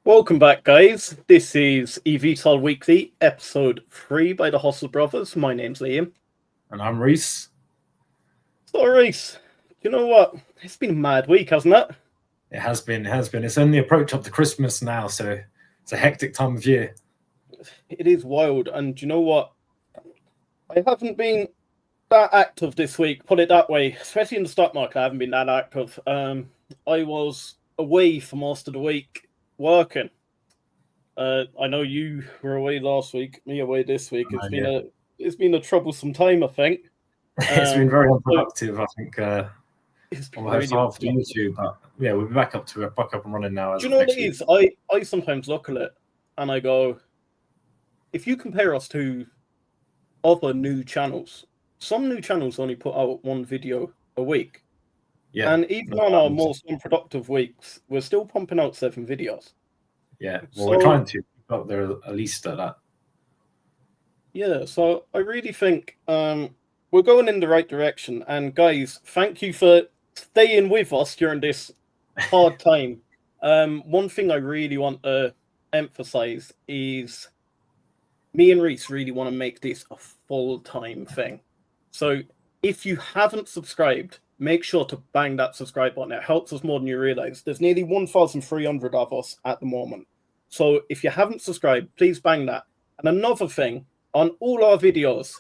Welcome back, guys. This is Evtol Weekly, episode 3 by the Hustle Brothers. My name's Liam. And I'm Reese. So, Reese, you know what? It's been a mad week, hasn't it? It has been. It's only approach up to Christmas now, so it's a hectic time of year. It is wild, and you know what? I haven't been that active this week, put it that way. Especially in the stock market, I haven't been that active. I was away for most of the week working. I know you were away last week, me away this week. It's been a troublesome time, I think. It's been very unproductive, I think. It's been almost really half YouTube, but yeah, we'll be back up and running now. Do you know what it is? I sometimes look at it and I go, if you compare us to other new channels, some new channels only put out one video a week. Yeah. And even on our most unproductive weeks, we're still pumping out 7 videos. Yeah. Well, we're trying to keep up there at least at that. Yeah, so I really think we're going in the right direction. And guys, thank you for staying with us during this hard time. One thing I really want to emphasize is me and Reese really want to make this a full-time thing. So if you haven't subscribed, make sure to bang that subscribe button. It helps us more than you realize. There's nearly 1,300 of us at the moment. So if you haven't subscribed, please bang that. And another thing, on all our videos,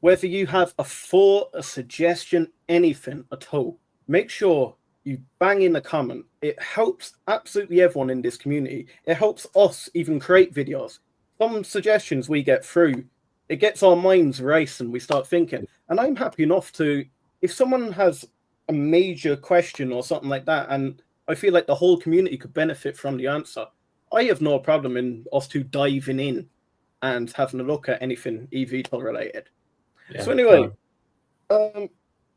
whether you have a thought, a suggestion, anything at all, make sure you bang in the comment. It helps absolutely everyone in this community. It helps us even create videos. Some suggestions we get through, it gets our minds racing. We start thinking. And I'm happy enough to, if someone has a major question or something like that, and I feel like the whole community could benefit from the answer, I have no problem in us two diving in and having a look at anything eVTOL related. Yeah, so anyway,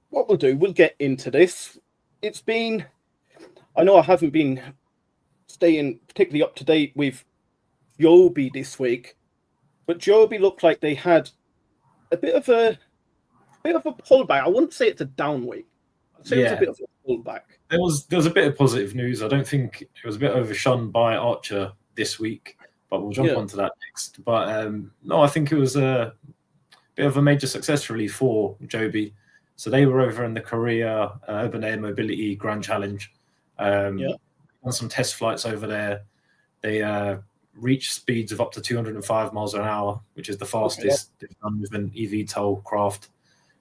what we'll do, we'll get into this. It's been, I know I haven't been staying particularly up to date with Joby this week, but Joby looked like they had a bit of a pullback. I wouldn't say it's a down week. I'd say it was a bit of a pullback. There was a bit of positive news. I don't think it was a bit overshone by Archer this week, but we'll jump onto that next. But no, I think it was a bit of a major success really for Joby. So they were over in the Korea Urban Air Mobility Grand Challenge. On some test flights over there. They reached speeds of up to 205 miles an hour, which is the fastest done with an eVTOL craft.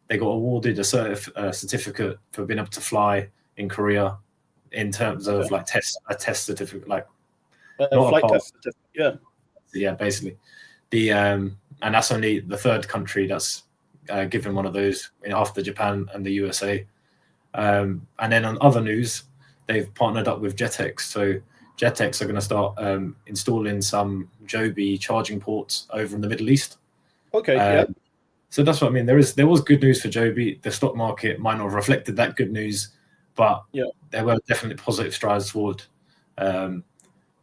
They got awarded a certificate for being able to fly in Korea in terms of like a test certificate, like not flight test certificate. Yeah, basically. And that's only the third country that's given one of those after Japan and the USA. And then on other news, they've partnered up with JetX. So JetX are going to start installing some Joby charging ports over in the Middle East. So that's what I mean. There was good news for Joby. The stock market might not have reflected that good news, but there were definitely positive strides forward. But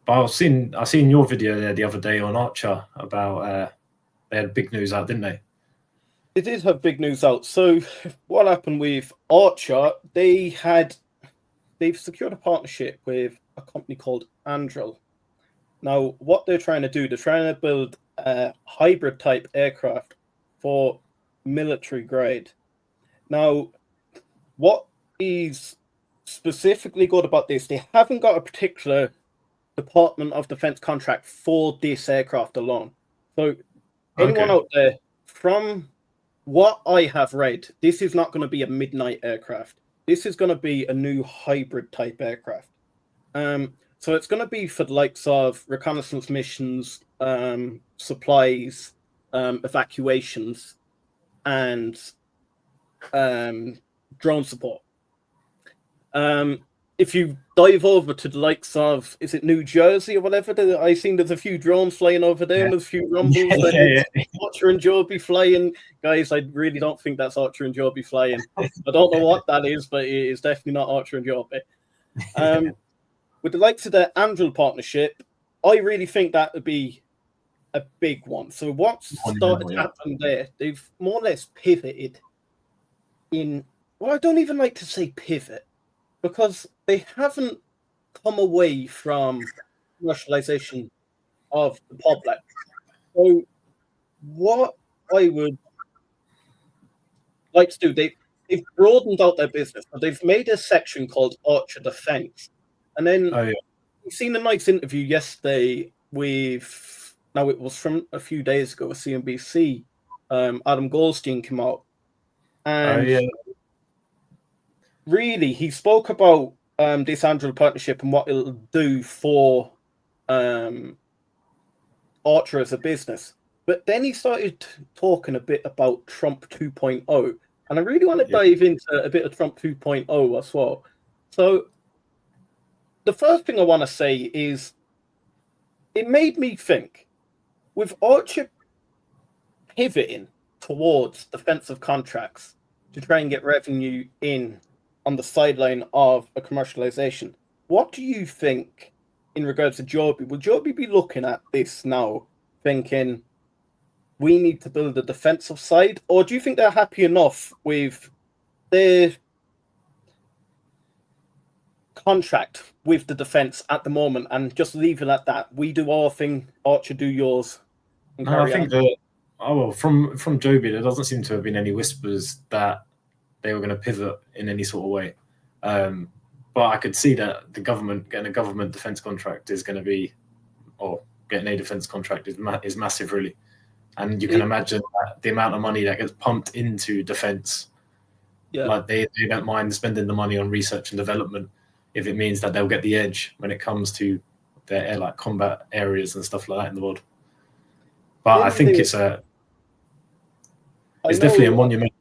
I seen your video there the other day on Archer about they had big news out, didn't they? They did have big news out. So what happened with Archer? They've secured a partnership with a company called Anduril. Now, what they're trying to do, they're trying to build a hybrid type aircraft for military grade. Now, what is specifically good about this, they haven't got a particular Department of Defense contract for this aircraft alone. So anyone out there, from what I have read, this is not going to be a midnight aircraft. This is going to be a new hybrid type aircraft. So it's going to be for the likes of reconnaissance missions, supplies, evacuations, and drone support. If you dive over to the likes of, is it New Jersey or whatever? I seen there's a few drones flying over there, and there's a few rumbles. Archer and Joby flying. Guys, I really don't think that's Archer and Joby flying. I don't know what that is, but it is definitely not Archer and Joby. With the likes of the Anduril partnership, I really think that would be a big one. So what's started to happen there, they've more or less pivoted in, well, I don't even like to say pivot, because they haven't come away from commercialization of the public. So what I would like to do, they've broadened out their business. So they've made a section called Archer Defense. And then Oh yeah. we've seen a nice interview yesterday with, now it was from a few days ago with CNBC. Adam Goldstein came out. Oh And yeah. really, he spoke about this Android partnership and what it'll do for Archer as a business. But then he started talking a bit about Trump 2.0. And I really want to dive into a bit of Trump 2.0 as well. So the first thing I want to say is it made me think, with Archer pivoting towards defensive contracts to try and get revenue in on the sideline of a commercialization, what do you think in regards to Joby? Will Joby be looking at this now thinking we need to build a defensive side, or do you think they're happy enough with their contract with the defense at the moment and just leave it at that? We do our thing, Archer do yours. No, I think that from Joby, there doesn't seem to have been any whispers that they were going to pivot in any sort of way. But I could see that the government getting a government defense contract is going to be, or getting a defense contract is massive, really. And you can imagine that the amount of money that gets pumped into defense. Yeah. Like they don't mind spending the money on research and development if it means that they'll get the edge when it comes to their air, like combat areas and stuff like that in the world. But I think it's definitely a monumental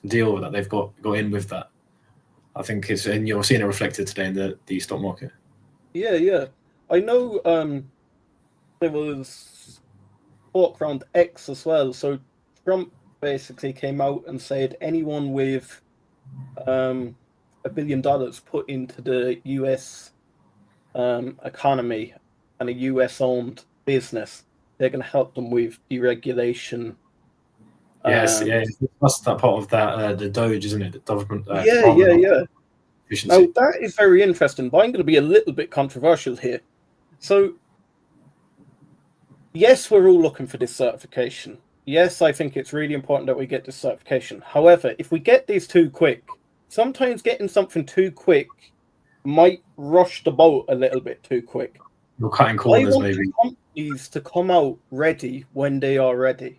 deal that they've got in with that. I think it's, and you're seeing it reflected today in the stock market. Yeah. I know there was talk around X as well. So Trump basically came out and said anyone with $1 billion put into the US economy and a US-owned business, they're going to help them with deregulation. Yes, that's that part of that the Doge, isn't it? The government. Yeah. Now that is very interesting, but I'm going to be a little bit controversial here. So, yes, we're all looking for this certification. Yes, I think it's really important that we get this certification. However, if we get these too quick, sometimes getting something too quick might rush the boat a little bit too quick. You're cutting corners, maybe. I want companies to come out ready when they are ready.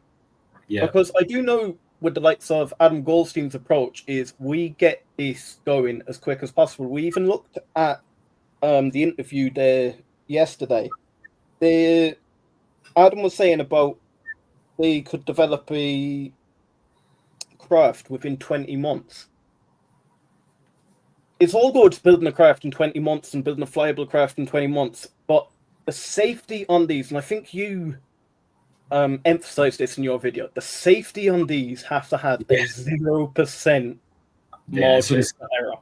Yeah. Because I do know with the likes of Adam Goldstein's approach is we get this going as quick as possible. We even looked at the interview there yesterday. Adam was saying about they could develop a craft within 20 months. It's all good building a craft in 20 months and building a flyable craft in 20 months, but the safety on these, and I think you emphasized this in your video, the safety on these have to have a 0% margin of error.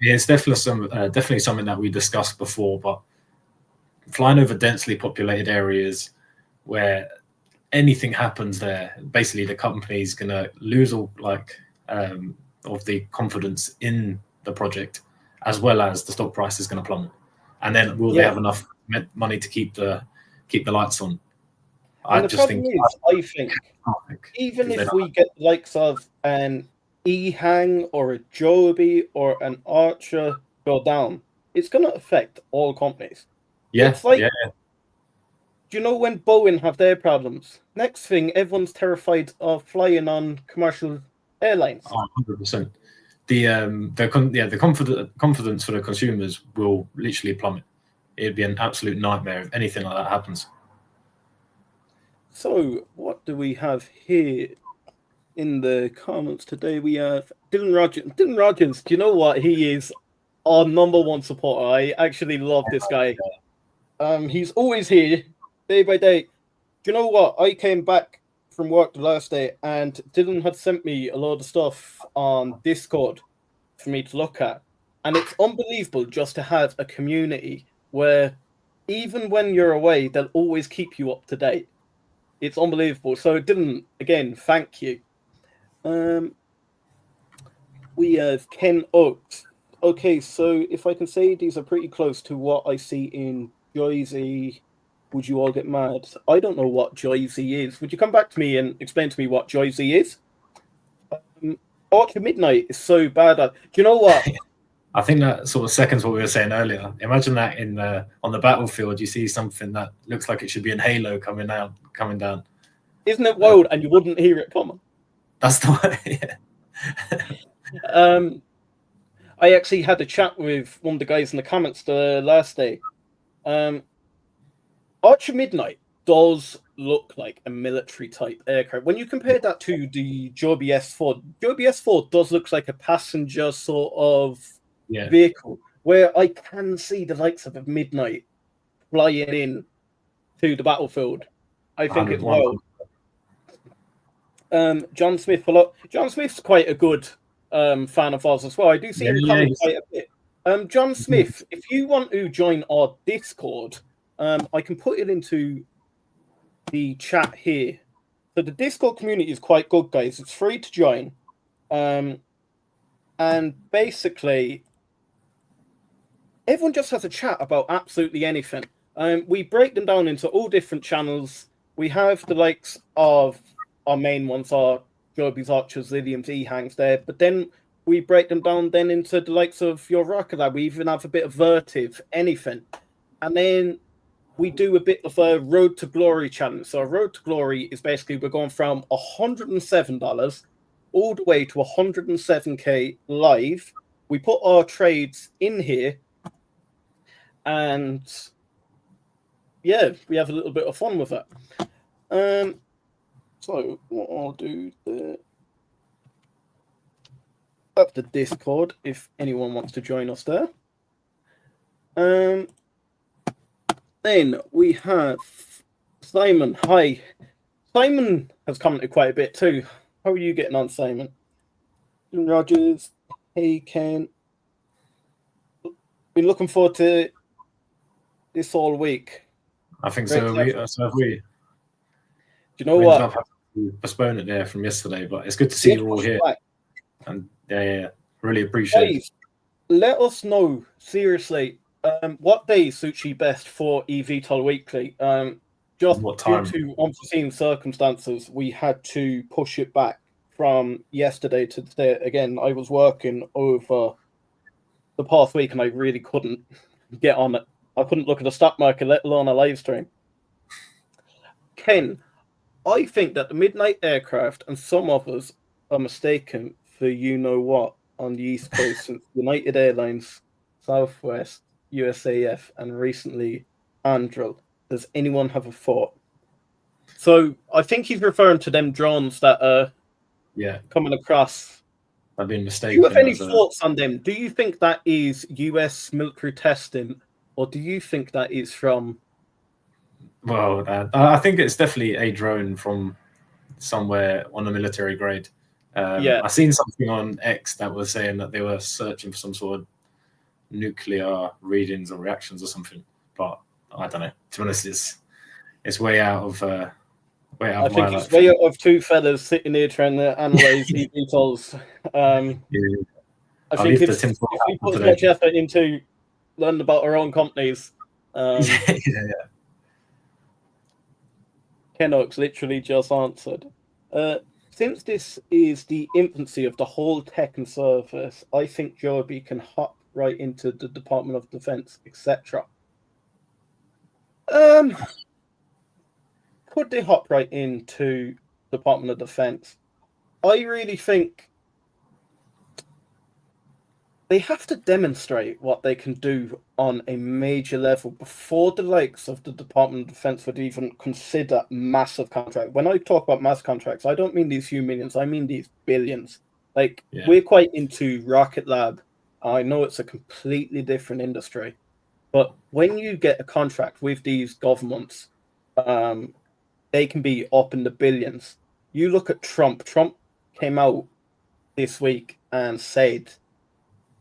Yeah, it's definitely something that we discussed before, but flying over densely populated areas where anything happens there, basically the company's going to lose all of the confidence in the project, as well as the stock price is going to plummet. And then will they have enough money to keep the lights on? I think even if we get the likes of an EHang or a Joby or an Archer go down, it's going to affect all companies. Yeah, it's like, do you know when Boeing have their problems? Next thing, everyone's terrified of flying on commercial airlines. 100%. The confidence for the consumers will literally plummet. It'd be an absolute nightmare if anything like that happens. So, what do we have here in the comments today? We have Dylan Rogers. Dylan Rogers, do you know what? He is our #1 supporter. I actually love this guy. He's always here, day by day. Do you know what? I came back from work the last day, and Dylan had sent me a load of stuff on Discord for me to look at. And it's unbelievable just to have a community where even when you're away, they'll always keep you up to date. It's unbelievable. So Dylan, again, thank you. We have Ken Oakes. Okay, so if I can say these are pretty close to what I see in Joyzy, would you all get mad? I don't know what Joyzy is. Would you come back to me and explain to me what Joyzy is? Archer Midnight is so bad at. Do you know what? I think that sort of seconds what we were saying earlier. Imagine that in on the battlefield, you see something that looks like it should be in Halo coming down. Isn't it wild? And you wouldn't hear it coming. That's the way. Yeah. I actually had a chat with one of the guys in the comments the last day. Archer Midnight does look like a military type aircraft. When you compare that to the Joby S4, Joby S4 does look like a passenger sort of vehicle, where I can see the likes of a Midnight flying in to the battlefield. I think it's wild. John Smith, John Smith's quite a good fan of ours as well. I do see him comment quite a bit. John Smith, if you want to join our Discord, I can put it into the chat here. So the Discord community is quite good, guys. It's free to join. And basically, everyone just has a chat about absolutely anything. We break them down into all different channels. We have the likes of our main ones are Joby's, Archers, Lilium's, E-Hangs there, but then we break them down then into the likes of your Rocket Lab. We even have a bit of Vertiv, anything. And then we do a bit of a Road to Glory challenge. So a Road to Glory is basically we're going from $107 all the way to 107K live. We put our trades in here and yeah, we have a little bit of fun with it. So what I'll do there, that's the Discord if anyone wants to join us there. Then we have Simon. Hi. Simon has commented quite a bit too. How are you getting on, Simon? Rogers. Hey, Ken. Been looking forward to this all week. I think so. So have we. Do you know what? Postpone it there from yesterday, but it's good to see you all here. And yeah, really appreciate it. Let us know, seriously, what day suits you best for Evtol Weekly. Just what time? Due to unforeseen circumstances, we had to push it back from yesterday to today. Again, I was working over the past week and I really couldn't get on it. I couldn't look at the stock market, let alone a live stream. Ken, I think that the Midnight aircraft and some others are mistaken for you-know-what on the East Coast since United Airlines, Southwest, USAF, and recently Anduril. Does anyone have a thought? So I think he's referring to them drones that are coming across. I've been mistaken. Do you have any thoughts on them? Do you think that is US military testing, or do you think that is from... Well, I think it's definitely a drone from somewhere on a military grade. I seen something on X that was saying that they were searching for some sort of nuclear readings or reactions or something, but I don't know. To be honest, it's way out of I think it's way out of two fellas sitting here trying to analyze these details. I think if we put as much effort into learning about our own companies, Ken Oaks literally just answered. Since this is the infancy of the whole tech and service, I think Joby can hop right into the Department of Defense, etc. Could they hop right into Department of Defense? I really think they have to demonstrate what they can do on a major level before the likes of the Department of Defense would even consider massive contracts. When I talk about mass contracts, I don't mean these few millions, I mean these billions. We're quite into Rocket Lab. I know it's a completely different industry, but when you get a contract with these governments, they can be up in the billions. You look at Trump. Trump came out this week and said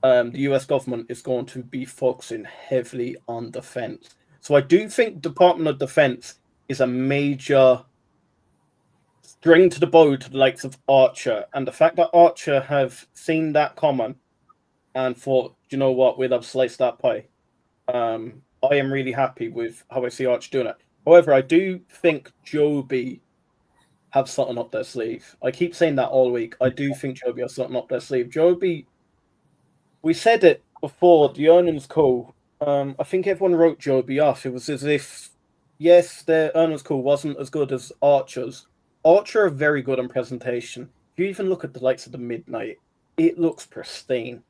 the US government is going to be focusing heavily on defense. So I do think Department of Defense is a major string to the bow to the likes of Archer. And the fact that Archer have seen that common and thought, you know what, we'll have sliced that pie. I am really happy with how I see Arch doing it. However, I do think Joby have something up their sleeve. I keep saying that all week. I do think Joby has something up their sleeve. Joby, we said it before the earnings call. I think everyone wrote Joby off. It was as if, yes, their earnings call wasn't as good as Archer's. Archer are very good on presentation. If you even look at the likes of the Midnight, it looks pristine.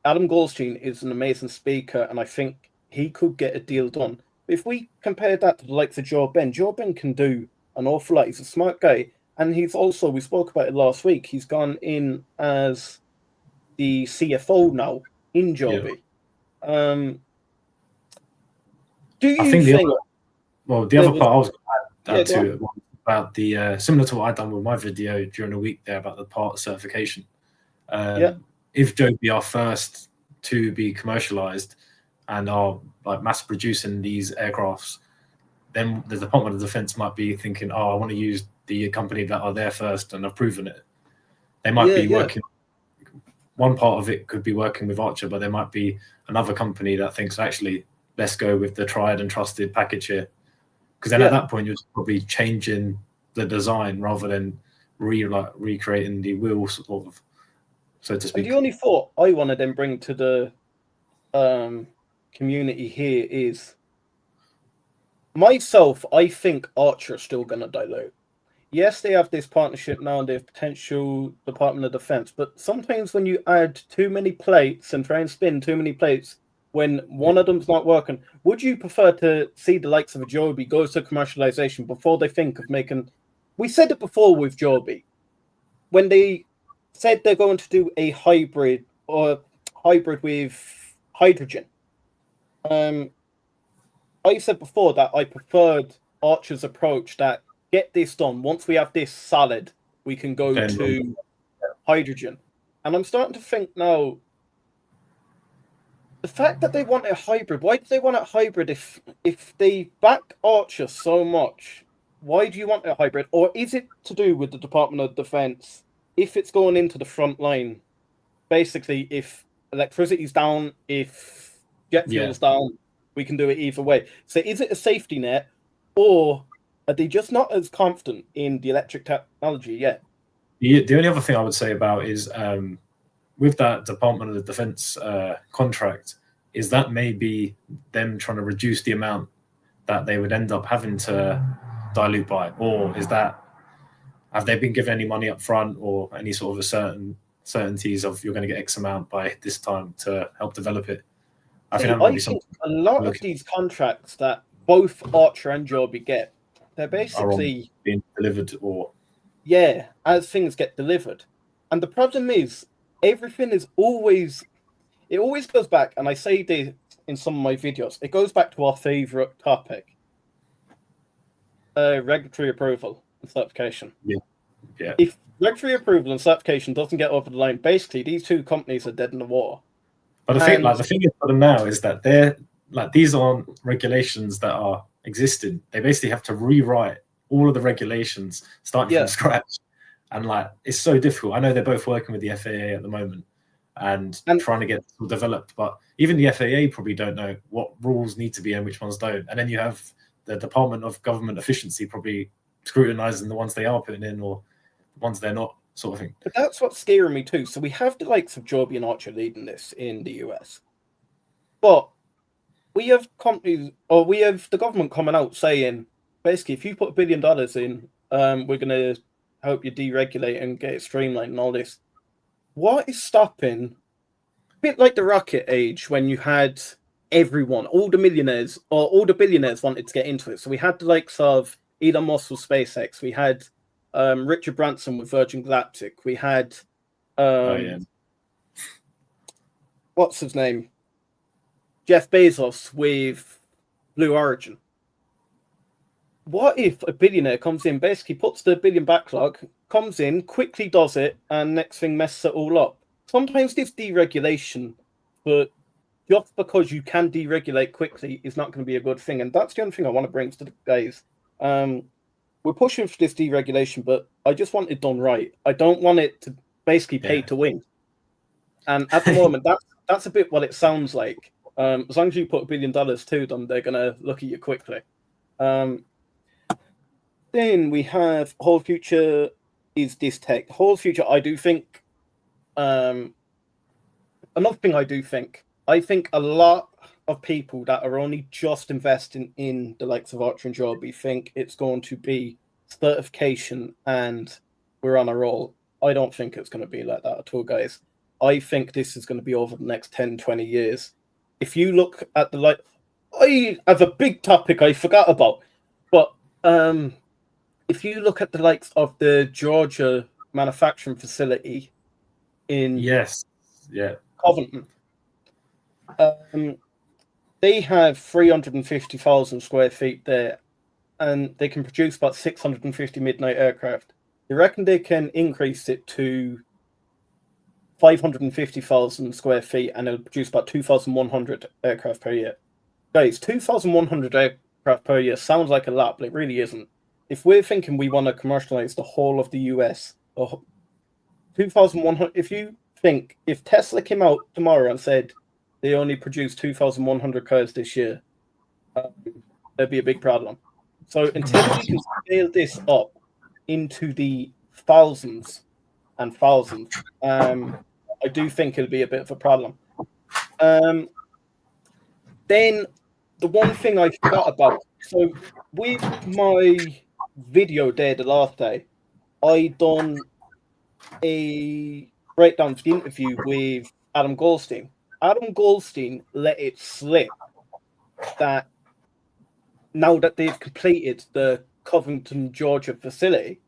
Adam Goldstein is an amazing speaker, and I think he could get a deal done. If we compare that to the likes of Joe Ben can do an awful lot. He's a smart guy, and he's also, we spoke about it last week, he's gone in as the CFO now in Joby. Yeah. Do you I think think? The other part I was going to add to it about the similar to what I'd done with my video during the week there about the part certification. If Joby are first to be commercialized and are like mass producing these aircrafts, then the Department of Defense might be thinking, "Oh, I want to use the company that are there first and have proven it." They might be working. One part of it could be working with Archer, but there might be another company that thinks, actually, let's go with the tried and trusted package here. Because then at that point, you're probably changing the design rather than recreating the wheel, sort of, so to speak. And the only thought I want to then bring to the community here is, myself, I think Archer are still going to dilute. Yes, they have this partnership now and they have potential Department of Defense, but sometimes when you add too many plates and try and spin too many plates, when one of them's not working, would you prefer to see the likes of a Joby go to commercialization before they think of making... We said it before with Joby. When they said they're going to do a hybrid or hybrid with hydrogen, I said before that I preferred Archer's approach, that get this done. Once we have this solid, we can go to hydrogen. And I'm starting to think now, the fact that they want a hybrid, why do they want a hybrid if they back Archer so much? Why do you want a hybrid? Or is it to do with the Department of Defense? If it's going into the front line, basically, if electricity's down, if jet fuel's down, we can do it either way. So is it a safety net, or are they just not as confident in the electric technology yet? The only other thing I would say about is with that Department of the Defense contract, is that maybe them trying to reduce the amount that they would end up having to dilute by, or is that, have they been given any money up front or any sort of a certainties of you're going to get X amount by this time to help develop it? I think a lot of these contracts that both Archer and Joby get, they're basically being delivered, or as things get delivered. And the problem is, everything is always, it always goes back, and I say this in some of my videos, it goes back to our favorite topic, regulatory approval and certification. If regulatory approval and certification doesn't get over the line, basically these two companies are dead in the water. But the thing is for them now is that they're like, these aren't regulations that are existing. They basically have to rewrite all of the regulations starting from scratch, and like, it's so difficult. I know they're both working with the FAA at the moment and trying to get it developed, but even the FAA probably don't know what rules need to be and which ones don't. And then you have the Department of Government Efficiency probably scrutinizing the ones they are putting in or the ones they're not, sort of thing. But that's what's scaring me too. So we have the likes of Joby and Archer leading this in the US, but we have companies, or we have the government coming out saying, basically, if you put $1 billion in, we're going to help you deregulate and get it streamlined and all this. What is stopping? A bit like the rocket age, when you had everyone, all the millionaires or all the billionaires wanted to get into it. So we had the likes of Elon Musk with SpaceX. We had Richard Branson with Virgin Galactic. We had what's his name? Jeff Bezos with Blue Origin. What if a billionaire comes in, basically puts the billion backlog, comes in, quickly does it, and next thing messes it all up? Sometimes this deregulation, but just because you can deregulate quickly is not going to be a good thing. And that's the only thing I want to bring to the guys. We're pushing for this deregulation, but I just want it done right. I don't want it to basically pay to win. And at the moment, that's a bit what it sounds like. As long as you put $1 billion to them, they're gonna look at you quickly. Then we have whole future is this tech. Whole future, I do think. Another thing I think a lot of people that are only just investing in the likes of Archer and Joby think it's going to be certification and we're on a roll. I don't think it's going to be like that at all, guys. I think this is going to be over the next 10, 20 years. If you look at the I have a big topic I forgot about, but if you look at the likes of the Georgia manufacturing facility in Covington, they have 350,000 square feet there, and they can produce about 650 Midnight aircraft. They reckon they can increase it to 550,000 square feet, and it'll produce about 2,100 aircraft per year. Guys, 2,100 aircraft per year sounds like a lot, but it really isn't. If we're thinking we want to commercialize the whole of the US, 2,100, if Tesla came out tomorrow and said they only produce 2,100 cars this year, there'd be a big problem. So until we can scale this up into the thousands and thousands, I do think it'll be a bit of a problem. Then the one thing I forgot about, so with my video there the last day, I done a breakdown of the interview with Adam Goldstein. Adam Goldstein let it slip that now that they've completed the Covington, Georgia facility,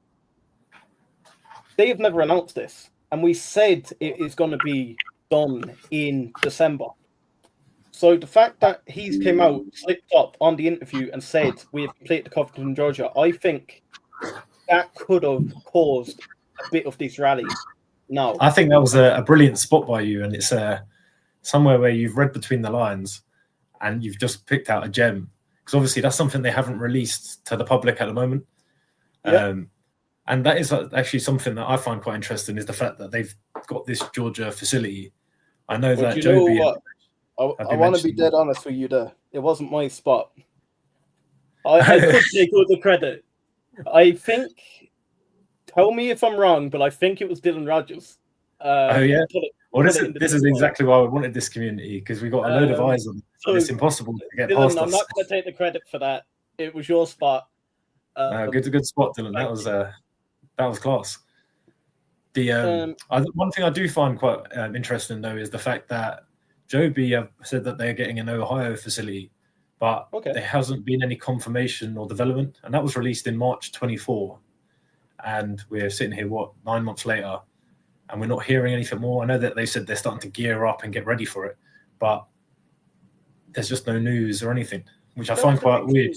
they have never announced this. And we said it is going to be done in December. So the fact that he's came out, slipped up on the interview and said we have completed the Covington, Georgia, I think that could have caused a bit of this rally. No, I think that was a brilliant spot by you, and it's somewhere where you've read between the lines and you've just picked out a gem, because obviously that's something they haven't released to the public at the moment. Yep. And that is actually something that I find quite interesting, is the fact that they've got this Georgia facility. I know that Joby. I want to be dead honest with you there. It wasn't my spot. I could take all the credit. I think, tell me if I'm wrong, but I think it was Dylan Rogers. Oh, yeah? This is exactly why I wanted this community, because we got a load of eyes on it. So it's impossible to get Dylan, past us. I'm not going to take the credit for that. It was your spot. Good spot, Dylan. That was class. One thing I do find quite interesting, though, is the fact that Joby have said that they're getting an Ohio facility, but there hasn't been any confirmation or development, and that was released in March 24. And we're sitting here, 9 months later, and we're not hearing anything more. I know that they said they're starting to gear up and get ready for it, but there's just no news or anything, which I find quite weird,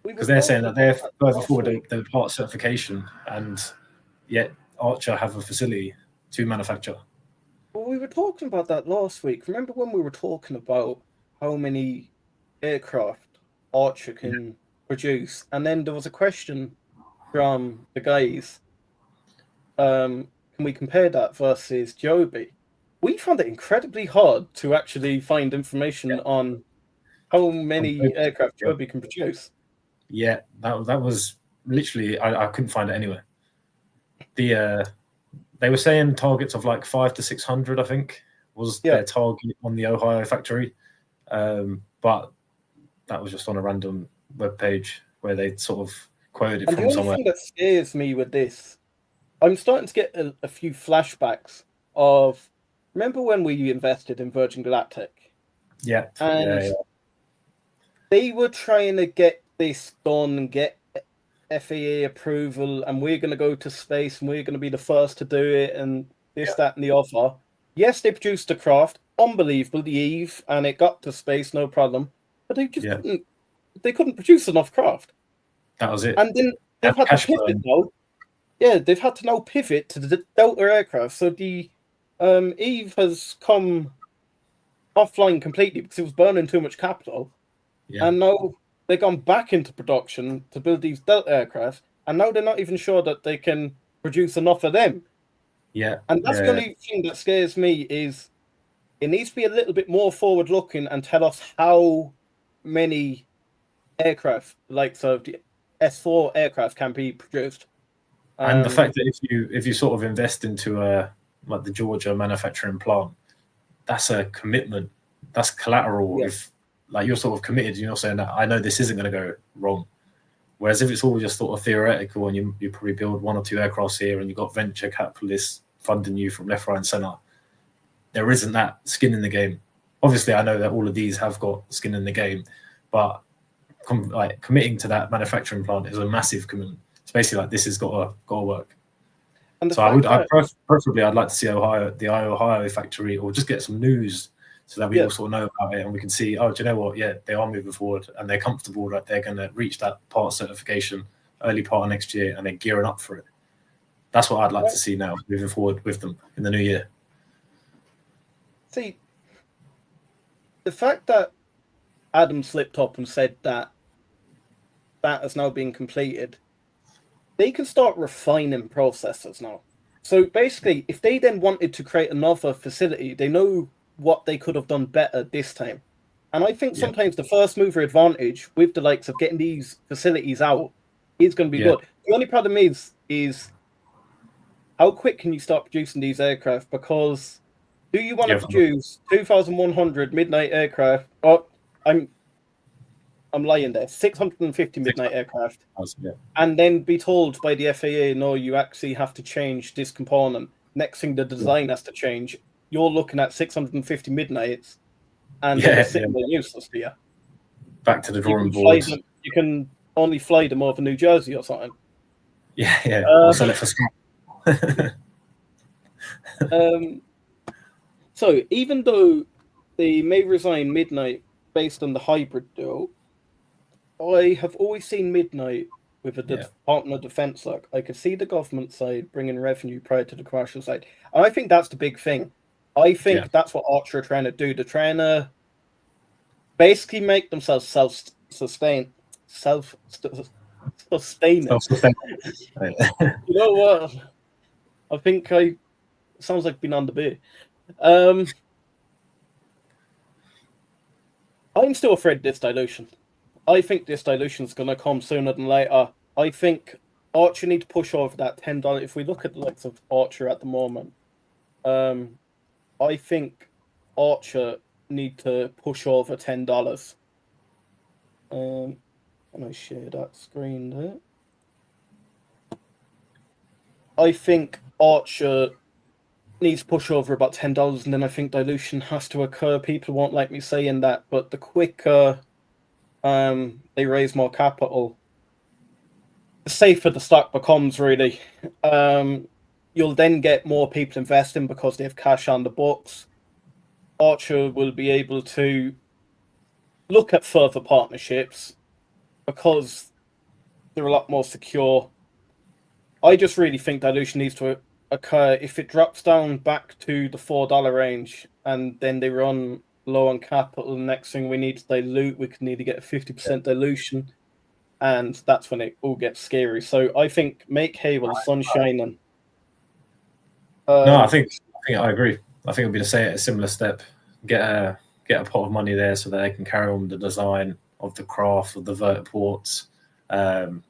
because they're saying that they're further forward the part certification, and yet Archer have a facility to manufacture. Well, we were talking about that last week. Remember when we were talking about how many aircraft Archer can produce? And then there was a question from the guys, can we compare that versus Joby? We found it incredibly hard to actually find information on how many aircraft Joby can produce. Yeah, that was literally, I couldn't find it anywhere. They were saying targets of like 500 to 600, I think, was their target on the Ohio factory. But that was just on a random web page where they sort of quoted it from somewhere. The only thing that scares me with this, I'm starting to get a few flashbacks of, remember when we invested in Virgin Galactic? Yeah. And they were trying to get this done and get FAA approval, and we're going to go to space and we're going to be the first to do it, and this, that, and the other. Yes, they produced the craft, unbelievable, the Eve, and it got to space, no problem. But they just couldn't produce enough craft. That was it. And then they've had to pivot now. Yeah, they've had to now pivot to the Delta aircraft. So the Eve has come offline completely because it was burning too much capital. Yeah. And now they've gone back into production to build these Delta aircraft, and now they're not even sure that they can produce enough of them. Yeah. And that's the only thing that scares me is it needs to be a little bit more forward looking and tell us how many aircraft, like so the S4 aircraft, can be produced. And the fact that if you sort of invest into like the Georgia manufacturing plant, that's a commitment. That's collateral. Yeah. If like you're sort of committed, you're not saying that I know this isn't going to go wrong. Whereas if it's all just sort of theoretical and you probably build 1 or 2 aircrafts here and you've got venture capitalists funding you from left, right, and centre, there isn't that skin in the game. Obviously, I know that all of these have got skin in the game, but like committing to that manufacturing plant is a massive commitment. It's basically like this has got to work. And so preferably I'd like to see the Ohio factory, or just get some news so that we all sort of know about it and we can see, oh, do you know what? Yeah, they are moving forward and they're comfortable that they're going to reach that part certification early part of next year and they're gearing up for it. That's what I'd like to see now, moving forward with them in the new year. See, the fact that Adam slipped up and said that has now been completed, they can start refining processes now. So basically, if they then wanted to create another facility, they know what they could have done better this time. And I think sometimes the first mover advantage with the likes of getting these facilities out is going to be good. The only problem is how quick can you start producing these aircraft? Because do you want to produce 2,100 Midnight aircraft? Oh, I'm lying there. 650 Midnight aircraft. And then be told by the FAA, no, you actually have to change this component. Next thing, the design has to change. You're looking at 650 Midnights, and they're sitting there useless for you. Back to the drawing board. You can only fly them over New Jersey or something. Yeah. Or sell it for scrap. So even though they may resign Midnight based on the hybrid deal, I have always seen Midnight with the Department of Defense look. I could see the government side bringing revenue prior to the commercial side. And I think that's the big thing. I think that's what Archer are trying to do. They're trying to basically make themselves self-sustaining. You know what? I think sounds like being on the beer. I'm still afraid of this dilution. I think this dilution is going to come sooner than later. I think Archer need to push over that $10. If we look at the likes of Archer at the moment, I think Archer need to push over $10. Can I share that screen there? I think Archer needs to push over about $10, and then I think dilution has to occur. People won't like me saying that, but the quicker they raise more capital, the safer the stock becomes, really. You'll then get more people investing because they have cash on the books. Archer will be able to look at further partnerships because they're a lot more secure. I just really think dilution needs to occur. If it drops down back to the $4 range and then they run low on capital, the next thing we need to dilute, we can need to get a 50% dilution, and that's when it all gets scary. So I think make hay while the sun's shining. No, I think I agree. I think it'll be a similar step. Get a pot of money there so that they can carry on the design of the craft, of the vertiports, for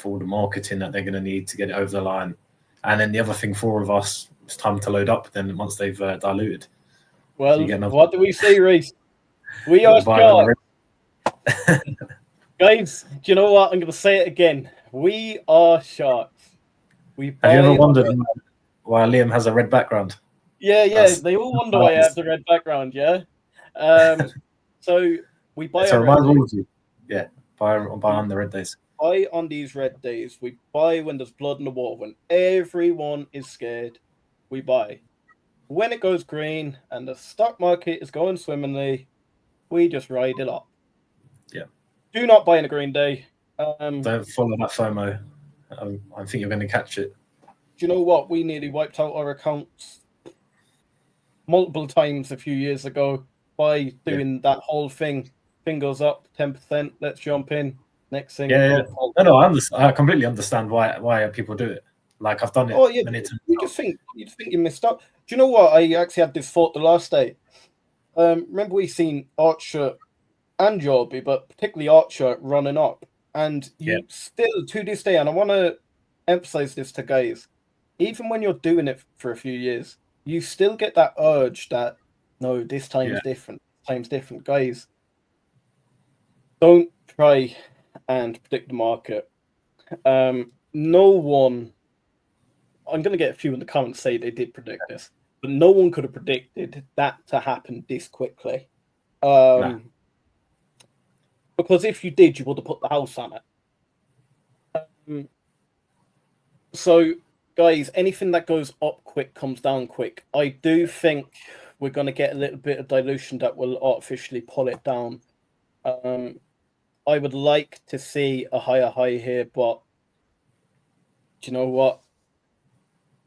all the marketing that they're going to need to get it over the line. And then the other thing for all of us, it's time to load up then once they've diluted. Well, so what do we say, Reese? We are sharks. Guys, do you know what? I'm going to say it again. We are sharks. Have you ever wondered why Liam has a red background? Yeah. They all wonder why I have the red background, yeah? So we buy our red days. Yeah, buy on the red days. Buy on these red days. We buy when there's blood in the water. When everyone is scared, we buy. When it goes green and the stock market is going swimmingly, we just ride it up. Yeah. Do not buy on a green day. Don't follow that FOMO. I think you're going to catch it. Do you know what? We nearly wiped out our accounts multiple times a few years ago by doing that whole thing. Fingers up, 10%. Let's jump in. Next thing. Yeah. No, I completely understand why people do it. Like I've done it Oh yeah, many times. you just think you missed out. Do you know what? I actually had this thought the last day. Remember we seen Archer and Joby, but particularly Archer running up, and Yeah. you still to this day, and I want to emphasize this to guys, even when you're doing it for a few years, you still get that urge that no, this time's different. Time's different, guys. Don't try and predict the market. No one. I'm going to get a few in the comments say they did predict this, but no one could have predicted that to happen this quickly. Nah. Because if you did, you would have put the house on it. So, guys, anything that goes up quick comes down quick. I do think we're going to get a little bit of dilution that will artificially pull it down. I would like to see a higher high here, but do you know what?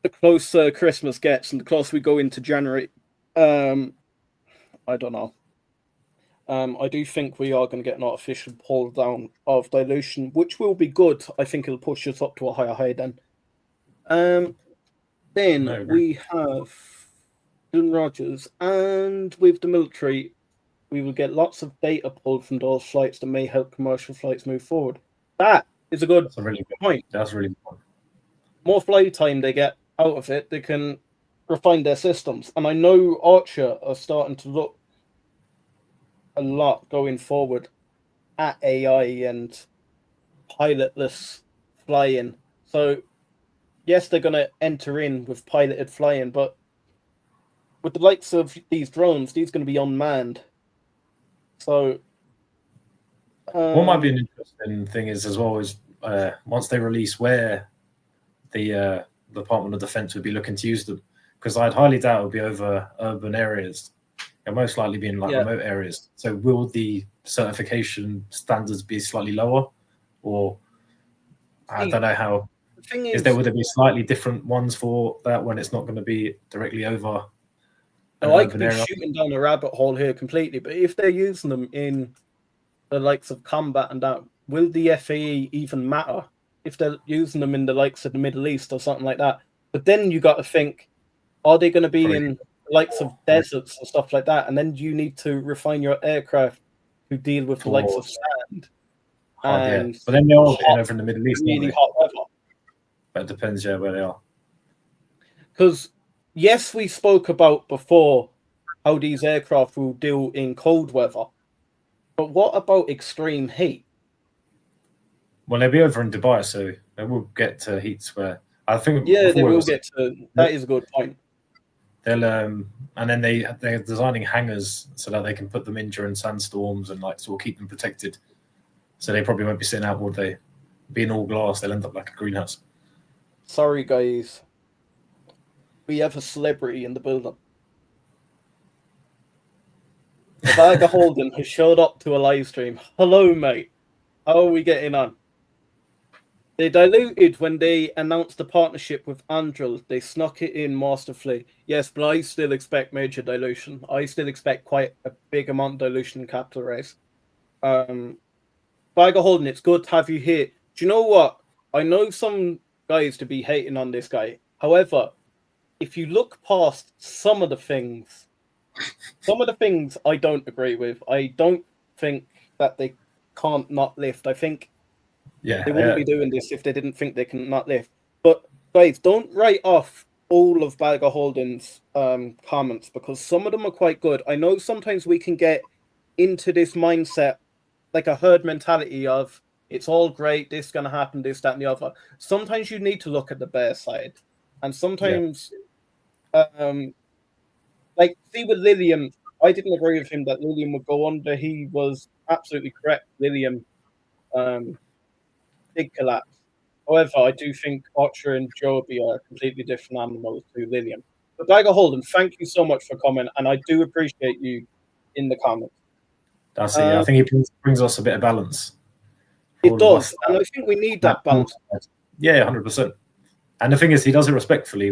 The closer Christmas gets and the closer we go into January, I don't know. I do think we are going to get an artificial pull down of dilution, which will be good. I think it'll push us up to a higher high then. Then we have Dylan Rogers, and with the military, we will get lots of data pulled from those flights that may help commercial flights move forward. That is a good point. That's really good point. More flight time they get out of it, they can refine their systems. And I know Archer are starting to look a lot going forward at AI and pilotless flying. So, yes, they're going to enter in with piloted flying, but with the likes of these drones, these are going to be unmanned. So, what might be an interesting thing is as well is once they release where the Department of Defense would be looking to use them, because I'd highly doubt it would be over urban areas. It'll most likely be in remote areas. So will the certification standards be slightly lower, or I don't know how? The thing would there be slightly different ones for that when it's not going to be directly over? I could be shooting down a rabbit hole here completely, but if they're using them in the likes of combat and that, will the FAE even matter if they're using them in the likes of the Middle East or something like that? But then you got to think, are they going to be in the likes of deserts and stuff like that? And then you need to refine your aircraft to deal with the likes of sand. And but then they're all over in the Middle East, really hot weather. But it depends, where they are. Because yes, we spoke about before how these aircraft will deal in cold weather. But what about extreme heat? Well, they'll be over in Dubai, so they will get to heats where I think. Yeah, they will get to. That is a good point. They'll and then they're designing hangars so that they can put them in during sandstorms and sort of keep them protected. So they probably won't be sitting out all day. Being all glass, they'll end up like a greenhouse. Sorry, guys. We have a celebrity in the building. The bag of holding has showed up to a live stream. Hello, mate. How are we getting on? They diluted when they announced the partnership with Andril. They snuck it in masterfully. Yes, but I still expect major dilution. I still expect quite a big amount of dilution in capital raise. Bag of holding, it's good to have you here. Do you know what? I know some guys to be hating on this guy. However, if you look past some of the things I don't agree with. I don't think that they can't not lift. I think they wouldn't be doing this if they didn't think they can not lift. But guys, don't write off all of Bag of Holding's comments, because some of them are quite good. I know sometimes we can get into this mindset, like a herd mentality of it's all great, this is going to happen, this, that, and the other. Sometimes you need to look at the bear side. And sometimes, like, see with Lilium, I didn't agree with him that Lilium would go under. He was absolutely correct. Lilium, big collapse. However, I do think Archer and Joby are completely different animals to Lilium. But Bag of Holding, thank you so much for coming, and I do appreciate you in the comments. That's it. I think he brings us a bit of balance. It does, and I think we need that balance. Yeah, 100%. And the thing is, he does it respectfully,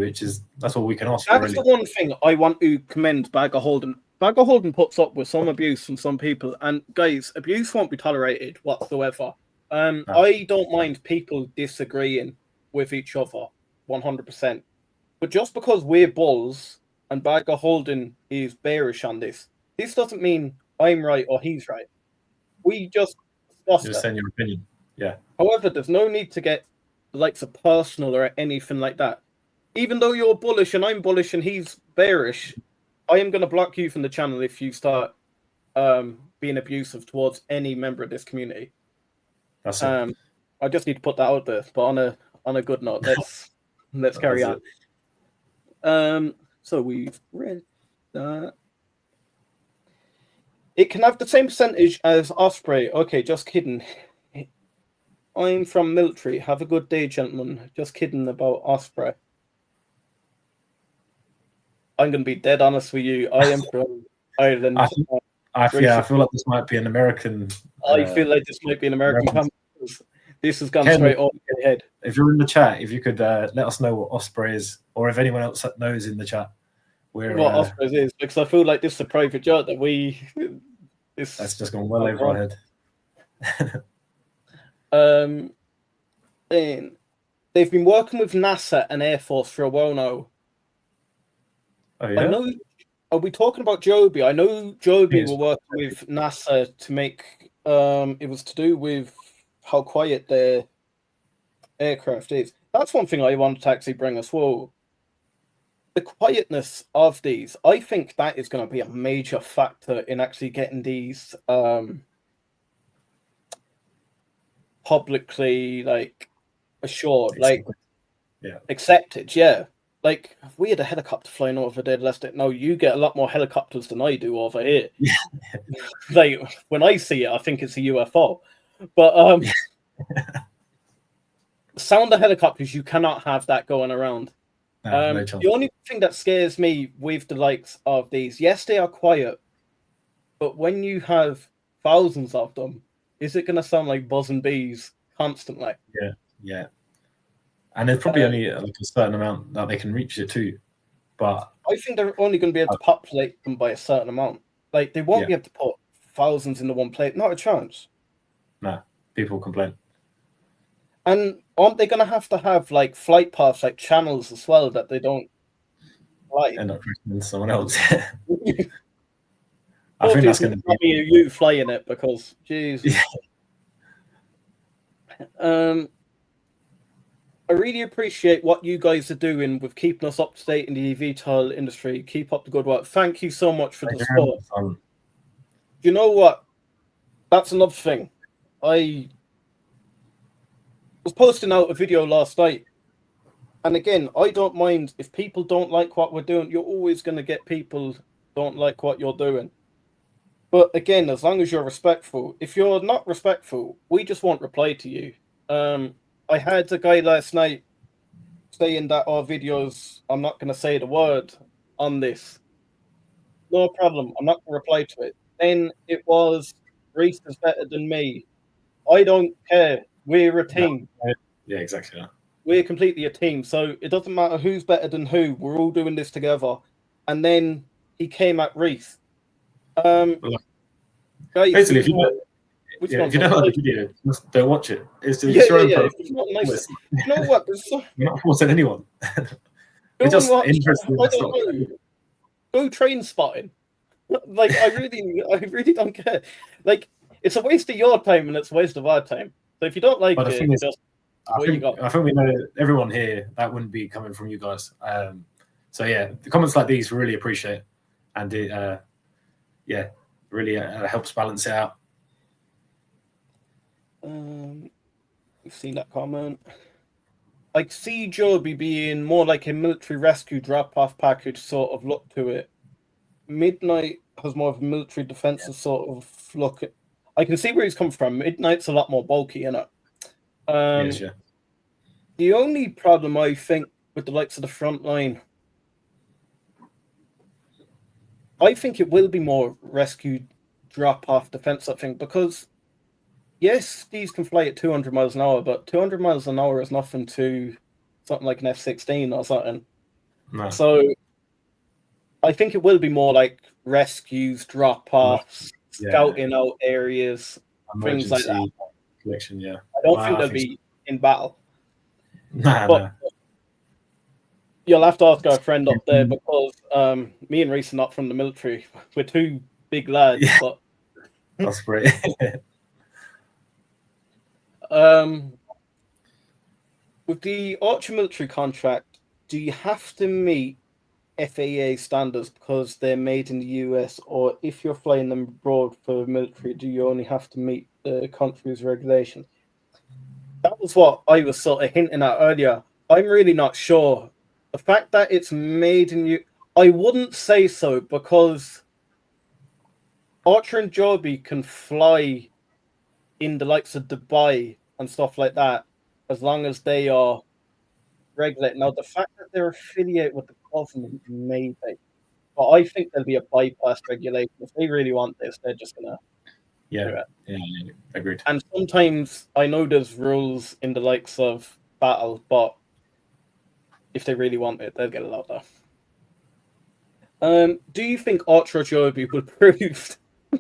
that's all we can ask for. That's the one thing I want to commend Bag of Holding. Bag of Holding puts up with some abuse from some people, and guys, abuse won't be tolerated whatsoever. I don't mind people disagreeing with each other. 100%. But just because we're bulls and Bagger Holden is bearish on this doesn't mean I'm right or he's right. We just discussed Just it. saying your opinion. Yeah. However, there's no need to get the likes of personal or anything like that. Even though you're bullish and I'm bullish and he's bearish, I am going to block you from the channel if you start being abusive towards any member of this community. That's it. I just need to put that out there. But on a good note, let's carry on. So we've read that. It can have the same percentage as Osprey. Okay, just kidding. I'm from military. Have a good day, gentlemen. Just kidding about Osprey. I'm going to be dead honest with you. I am from Ireland. I feel like this might be an American. I feel like this might be an American comment. This has gone straight off your head. If you're in the chat, if you could let us know what Osprey is, or if anyone else knows in the chat, what Osprey is, because I feel like this is a private joke that we. That's just gone well over our head. Then they've been working with NASA and Air Force for a while now. Oh yeah. I know. Are we talking about Joby? I know Joby were working with NASA to make. It was to do with how quiet their aircraft is. That's one thing I wanted to actually bring us. Well, the quietness of these, I think that is going to be a major factor in actually getting these publicly assured, accepted. Yeah. Like, if we had a helicopter flying over there, no, you get a lot more helicopters than I do over here. When I see it, I think it's a UFO. But sound of helicopters, you cannot have that going around. No the only thing that scares me with the likes of these, yes, they are quiet, but when you have thousands of them, is it going to sound like buzzing bees constantly? Yeah. And there's probably only a certain amount that they can reach it to. But I think they're only going to be able to populate them by a certain amount. They won't be able to put thousands into one plate. Not a chance. Nah, people complain. And aren't they going to have flight paths, channels as well that they don't like? End up crashing into someone else. I think that's going to be you flying it because, jeez. I really appreciate what you guys are doing with keeping us up to date in the Evtol industry. Keep up the good work. Thank you so much for the support. You know what? That's another thing. I was posting out a video last night. And again, I don't mind if people don't like what we're doing. You're always going to get people who don't like what you're doing. But again, as long as you're respectful. If you're not respectful, we just won't reply to you. I had a guy last night saying that our videos, I'm not going to say the word on this. No problem. I'm not going to reply to it. Then it was, Reese is better than me. I don't care. We're a team. Yeah, exactly. We're completely a team. So it doesn't matter who's better than who. We're all doing this together. And then he came at Reese. Guys, basically, if you don't like the video, don't watch it. It's your own problem. It's not nice. You know what? You're not forcing anyone. It's just interesting. Go train spotting. I really don't care. It's a waste of your time and it's a waste of our time. So if you don't like it, I think we know everyone here that wouldn't be coming from you guys. So yeah, the comments like these we really appreciate, and it really helps balance it out. You've seen that comment. I see Joby being more like a military rescue drop-off package sort of look to it. Midnight has more of a military defensive sort of look. I can see where he's come from. Midnight's a lot more bulky, innit? Yes, yeah. The only problem I think with the likes of the front line, I think it will be more rescue drop-off defense thing because yes, these can fly at 200 miles an hour, but 200 miles an hour is nothing to something like an F-16 or something. No. So I think it will be more like rescues, drop-offs, scouting out areas, things like that. Collection, yeah. I don't think they'll be in battle. No. You'll have to ask our friend up there because me and Reese are not from the military. We're two big lads, Yeah. but That's great. with the Archer military contract, do you have to meet FAA standards because they're made in the US, or if you're flying them abroad for military, do you only have to meet the country's regulations? That was what I was sort of hinting at earlier. I'm really not sure. The fact that it's made in you, I wouldn't say so because Archer and Joby can fly in the likes of Dubai and stuff like that as long as they are regulated. Now, the fact that they're affiliated with the government, maybe, but I think there'll be a bypass regulation. If they really want this, they're just gonna do it. Yeah, agreed. And sometimes I know there's rules in the likes of battle, but if they really want it, they'll get it out there. Do you think Archer or Joby will prove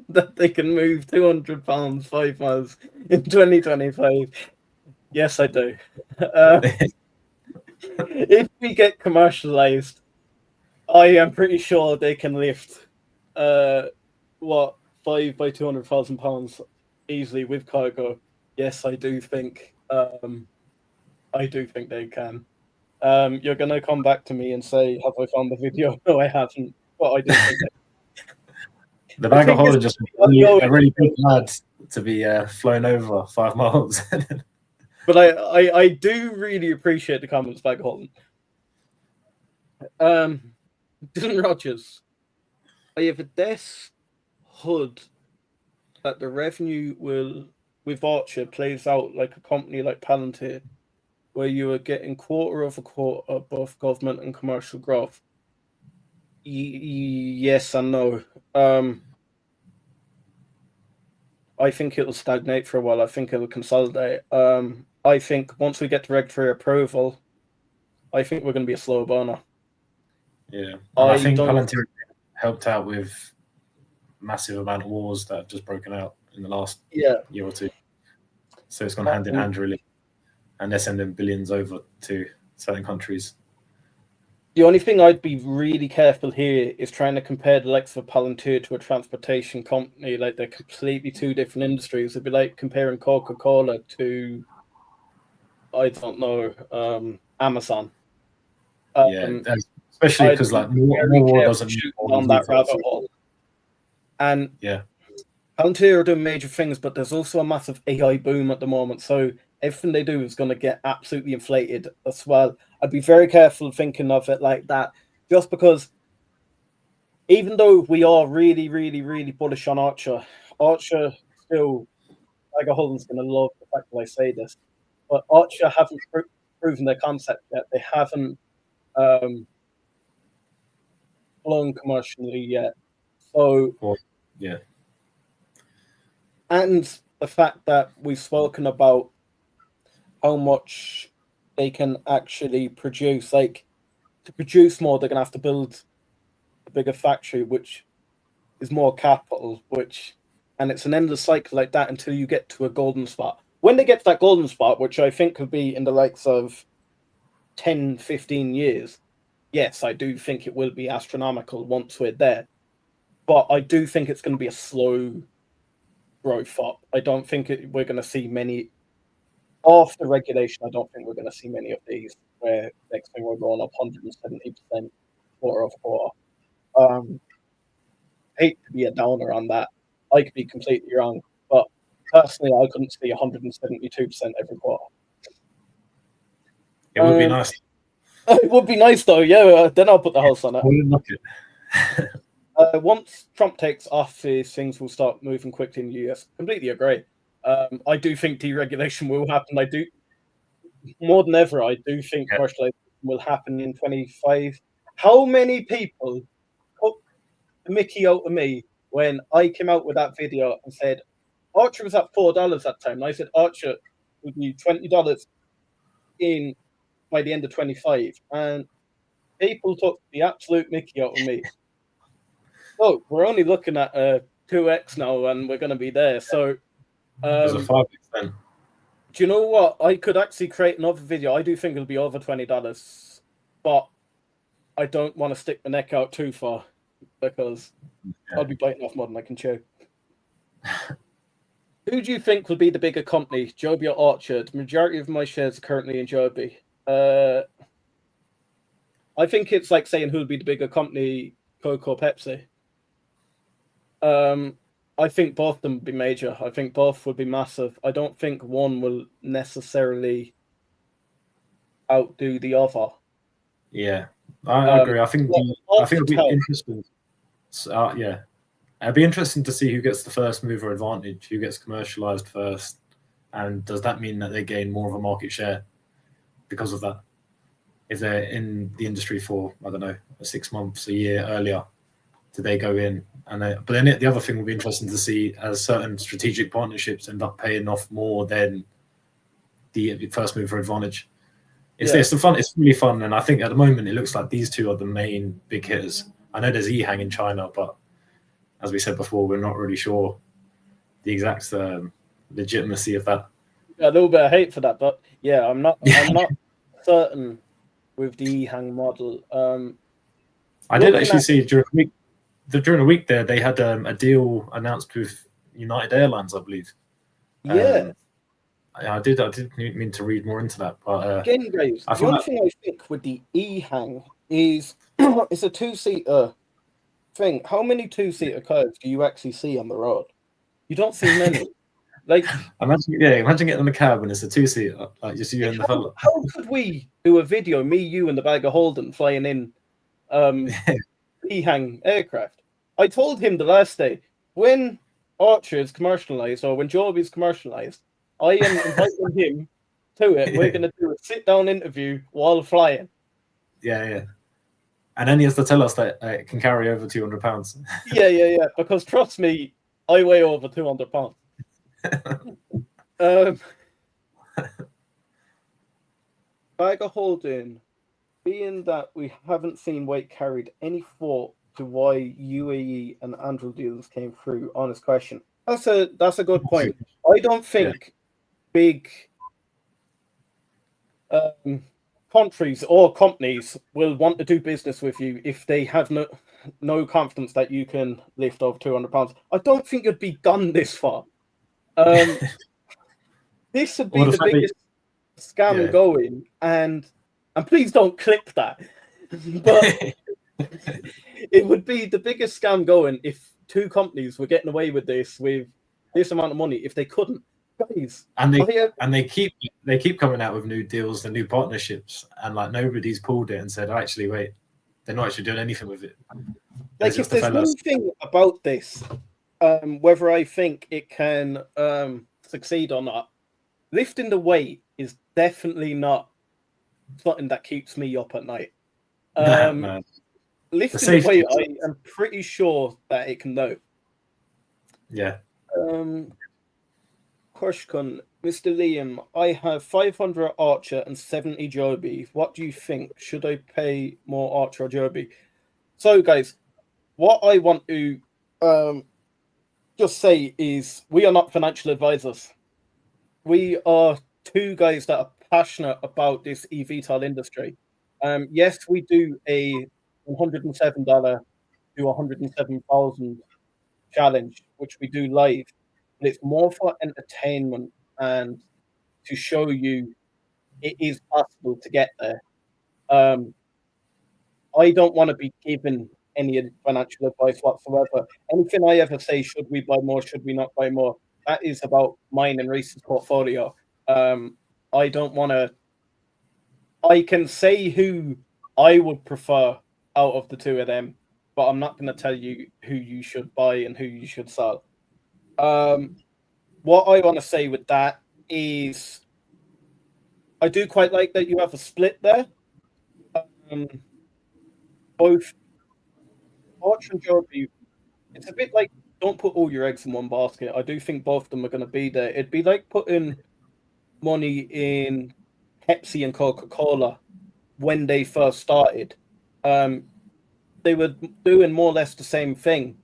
that they can move 200 pounds 5 miles in 2025? Yes, I do. If we get commercialized, I am pretty sure they can lift 5 by 200,000 pounds easily with cargo. Yes, I do think they can. You're gonna come back to me and say, "Have I found the video?" No, I haven't. But I do think the bag of holding just a really big lad to be flown over 5 miles. But I do really appreciate the comments, bag of holding. Dylan Rogers, I have a desk HUD that the revenue will with Archer plays out like a company like Palantir, where you are getting quarter of a quarter both government and commercial growth. Yes and no. I think it'll stagnate for a while. I think it'll consolidate. I think once we get to regulatory approval, I think we're going to be a slow burner. Yeah, I think Palantir helped out with massive amount of wars that have just broken out in the last year or two. So it's gone hand in hand, really. And they're sending billions over to certain countries. The only thing I'd be really careful here is trying to compare the likes of Palantir to a transportation company. Like, they're completely two different industries. It'd be like comparing Coca-Cola to, I don't know, Amazon. Especially because like more doesn't shoot on that rabbit hole. And Palantir are doing major things, but there's also a massive AI boom at the moment. So everything they do is going to get absolutely inflated as well. I'd be very careful thinking of it like that, just because even though we are really, really, really bullish on Archer still, Tiger Holden's going to love the fact that I say this, but Archer haven't proven their concept yet. They haven't flown commercially yet. So, and the fact that we've spoken about how much they can actually produce, like, to produce more, they're going to have to build a bigger factory, which is more capital, and it's an endless cycle like that until you get to a golden spot. When they get to that golden spot, which I think could be in the likes of 10, 15 years, yes, I do think it will be astronomical once we're there. But I do think it's going to be a slow growth up. I don't think we're going to see many after regulation. I don't think we're going to see many of these where next thing we're going up 170% quarter of quarter. Hate to be a downer on that. I could be completely wrong, but personally, I couldn't see 172% every quarter. It would be nice. It would be nice, though. Yeah, then I'll put the house on it. Look it. Once Trump takes office, things will start moving quickly in the US. Completely agree. I do think deregulation will happen. I do, more than ever, I do think commercialization will happen in 25. How many people took the mickey out of me when I came out with that video and said Archer was at $4 that time? And I said Archer would be $20 in by the end of 25, and people took the absolute mickey out of me. So we're only looking at 2x now, and we're going to be there. So there's a 5x then. Do you know what? I could actually create another video. I do think it'll be over $20, but I don't want to stick my neck out too far because I'll be biting off more than I can chew. Who do you think will be the bigger company, Joby or Archer? The majority of my shares are currently in Joby. I think it's like saying who'll be the bigger company, Coke or Pepsi. I think both of them will be major. I think both will be massive. I don't think one will necessarily outdo the other. Yeah, I agree. I think it'll be interesting. Yeah, it'd be interesting to see who gets the first mover advantage, who gets commercialized first, and does that mean that they gain more of a market share because of that? If they're in the industry for, I don't know, 6 months, a year earlier, do they go in? But then the other thing will be interesting to see as certain strategic partnerships end up paying off more than the first mover advantage. It's fun. It's really fun, and I think at the moment it looks like these two are the main big hitters. I know there's EHang in China, but as we said before, we're not really sure the exact legitimacy of that. Yeah, a little bit of hate for that, but yeah, I'm not certain with the EHang model. I did actually see during the week there they had a deal announced with United Airlines, I believe. Yeah. I did mean to read more into that, but again, Graves, the only thing I think with the EHang is it's a two-seater thing. How many two-seater cars do you actually see on the road? You don't see many. Like imagine getting in the cab when it's a two-seater, like just you and the fella. How could we do a video, me, you, and the bag of Holden flying in EHang aircraft? I told him the last day when Archer is commercialized or when Joby is commercialized, I am inviting him to it. We're going to do a sit-down interview while flying. Yeah. And then he has to tell us that it can carry over 200 pounds. Yeah. Because trust me, I weigh over 200 pounds. Bag of Holding, being that we haven't seen weight carried, any thought to why UAE and Andrew deals came through? Honest question. That's a good point. I don't think big countries or companies will want to do business with you if they have no confidence that you can lift over 200 pounds. I don't think you'd be done this far. This would be the biggest scam going, and please don't clip that. But it would be the biggest scam going if two companies were getting away with this with this amount of money. If they couldn't, guys, and they keep coming out with new deals and new partnerships, and like nobody's pulled it and said, oh, actually, wait, they're not actually doing anything with it. Like if there's one thing about this, whether I think it can succeed or not, lifting the weight is definitely not something that keeps me up at night. No. Lifting the weight, I am pretty sure that it can do. Yeah. Question, Mr. Liam, I have 500 Archer and 70 Joby. What do you think? Should I pay more Archer or Joby? So, guys, what I want to just say is we are not financial advisors. We are two guys that are passionate about this eVTOL industry. Yes, we do a $107 to $107,000 challenge, which we do live. But it's more for entertainment and to show you it is possible to get there. I don't want to be given any financial advice whatsoever. Anything I ever say, should we buy more, should we not buy more, that is about mine and Reese's portfolio. I don't want to. I can say who I would prefer out of the two of them, but I'm not going to tell you who you should buy and who you should sell. What I want to say with that is I do quite like that you have a split there. Both Archer and Joby, it's a bit like don't put all your eggs in one basket. I do think both of them are going to be there. It'd be like putting money in Pepsi and Coca-Cola when they first started. They were doing more or less the same thing.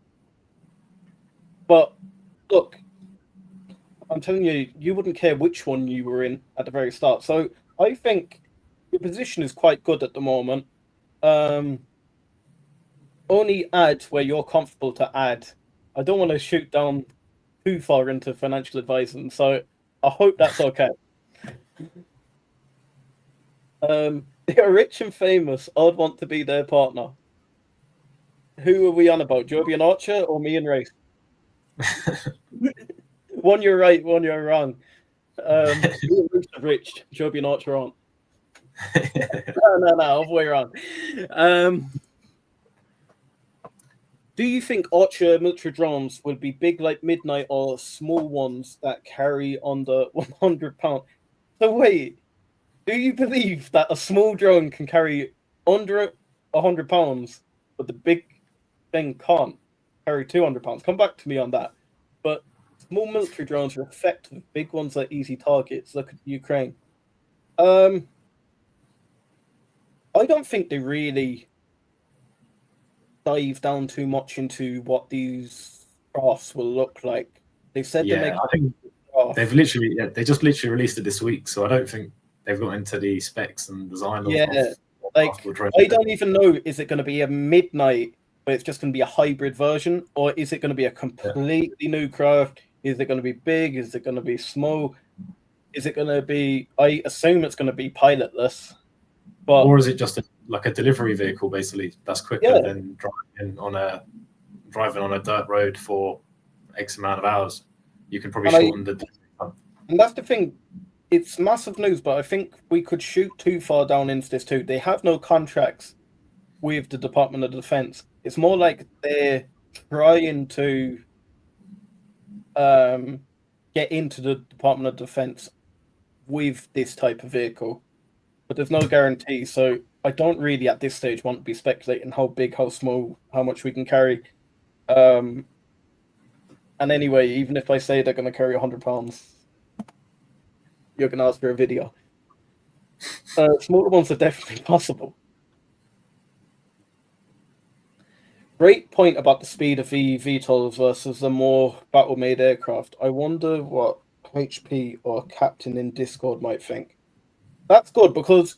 But look, I'm telling you, you wouldn't care which one you were in at the very start. So I think your position is quite good at the moment. only add where you're comfortable to add. I don't want to shoot down too far into financial advising, so I hope that's okay. They're rich and famous. I'd want to be their partner. Who are we on about? Joby and Archer or me and Race? One you're right, one you're wrong. Rich, Joby and Archer aren't. No, other way around. Do you think Archer military drones would be big like Midnight or small ones that carry under 100 pounds? So wait, do you believe that a small drone can carry under 100 pounds, but the big thing can't carry 200 pounds? Come back to me on that. But small military drones are effective. Big ones are easy targets. Look at Ukraine. I don't think they really dive down too much into what these crafts will look like. They said they make. I think they just literally released it this week, so I don't think they've got into the specs and design. I don't even know. Is it going to be a Midnight, but it's just going to be a hybrid version, or is it going to be a completely new craft? Is it going to be big? Is it going to be small? Is it going to be? I assume it's going to be pilotless. But, or is it just like a delivery vehicle, basically, that's quicker than driving on a dirt road for X amount of hours? You can probably shorten the distance. And that's the thing. It's massive news, but I think we could shoot too far down into this too. They have no contracts with the Department of Defense. It's more like they're trying to get into the Department of Defense with this type of vehicle. But there's no guarantee, so I don't really at this stage want to be speculating how big, how small, how much we can carry. And anyway, even if I say they're going to carry 100 pounds, you're going to ask for a video. Smaller ones are definitely possible. Great point about the speed of Evtol versus the more battle-made aircraft. I wonder what HP or Captain in Discord might think. That's good because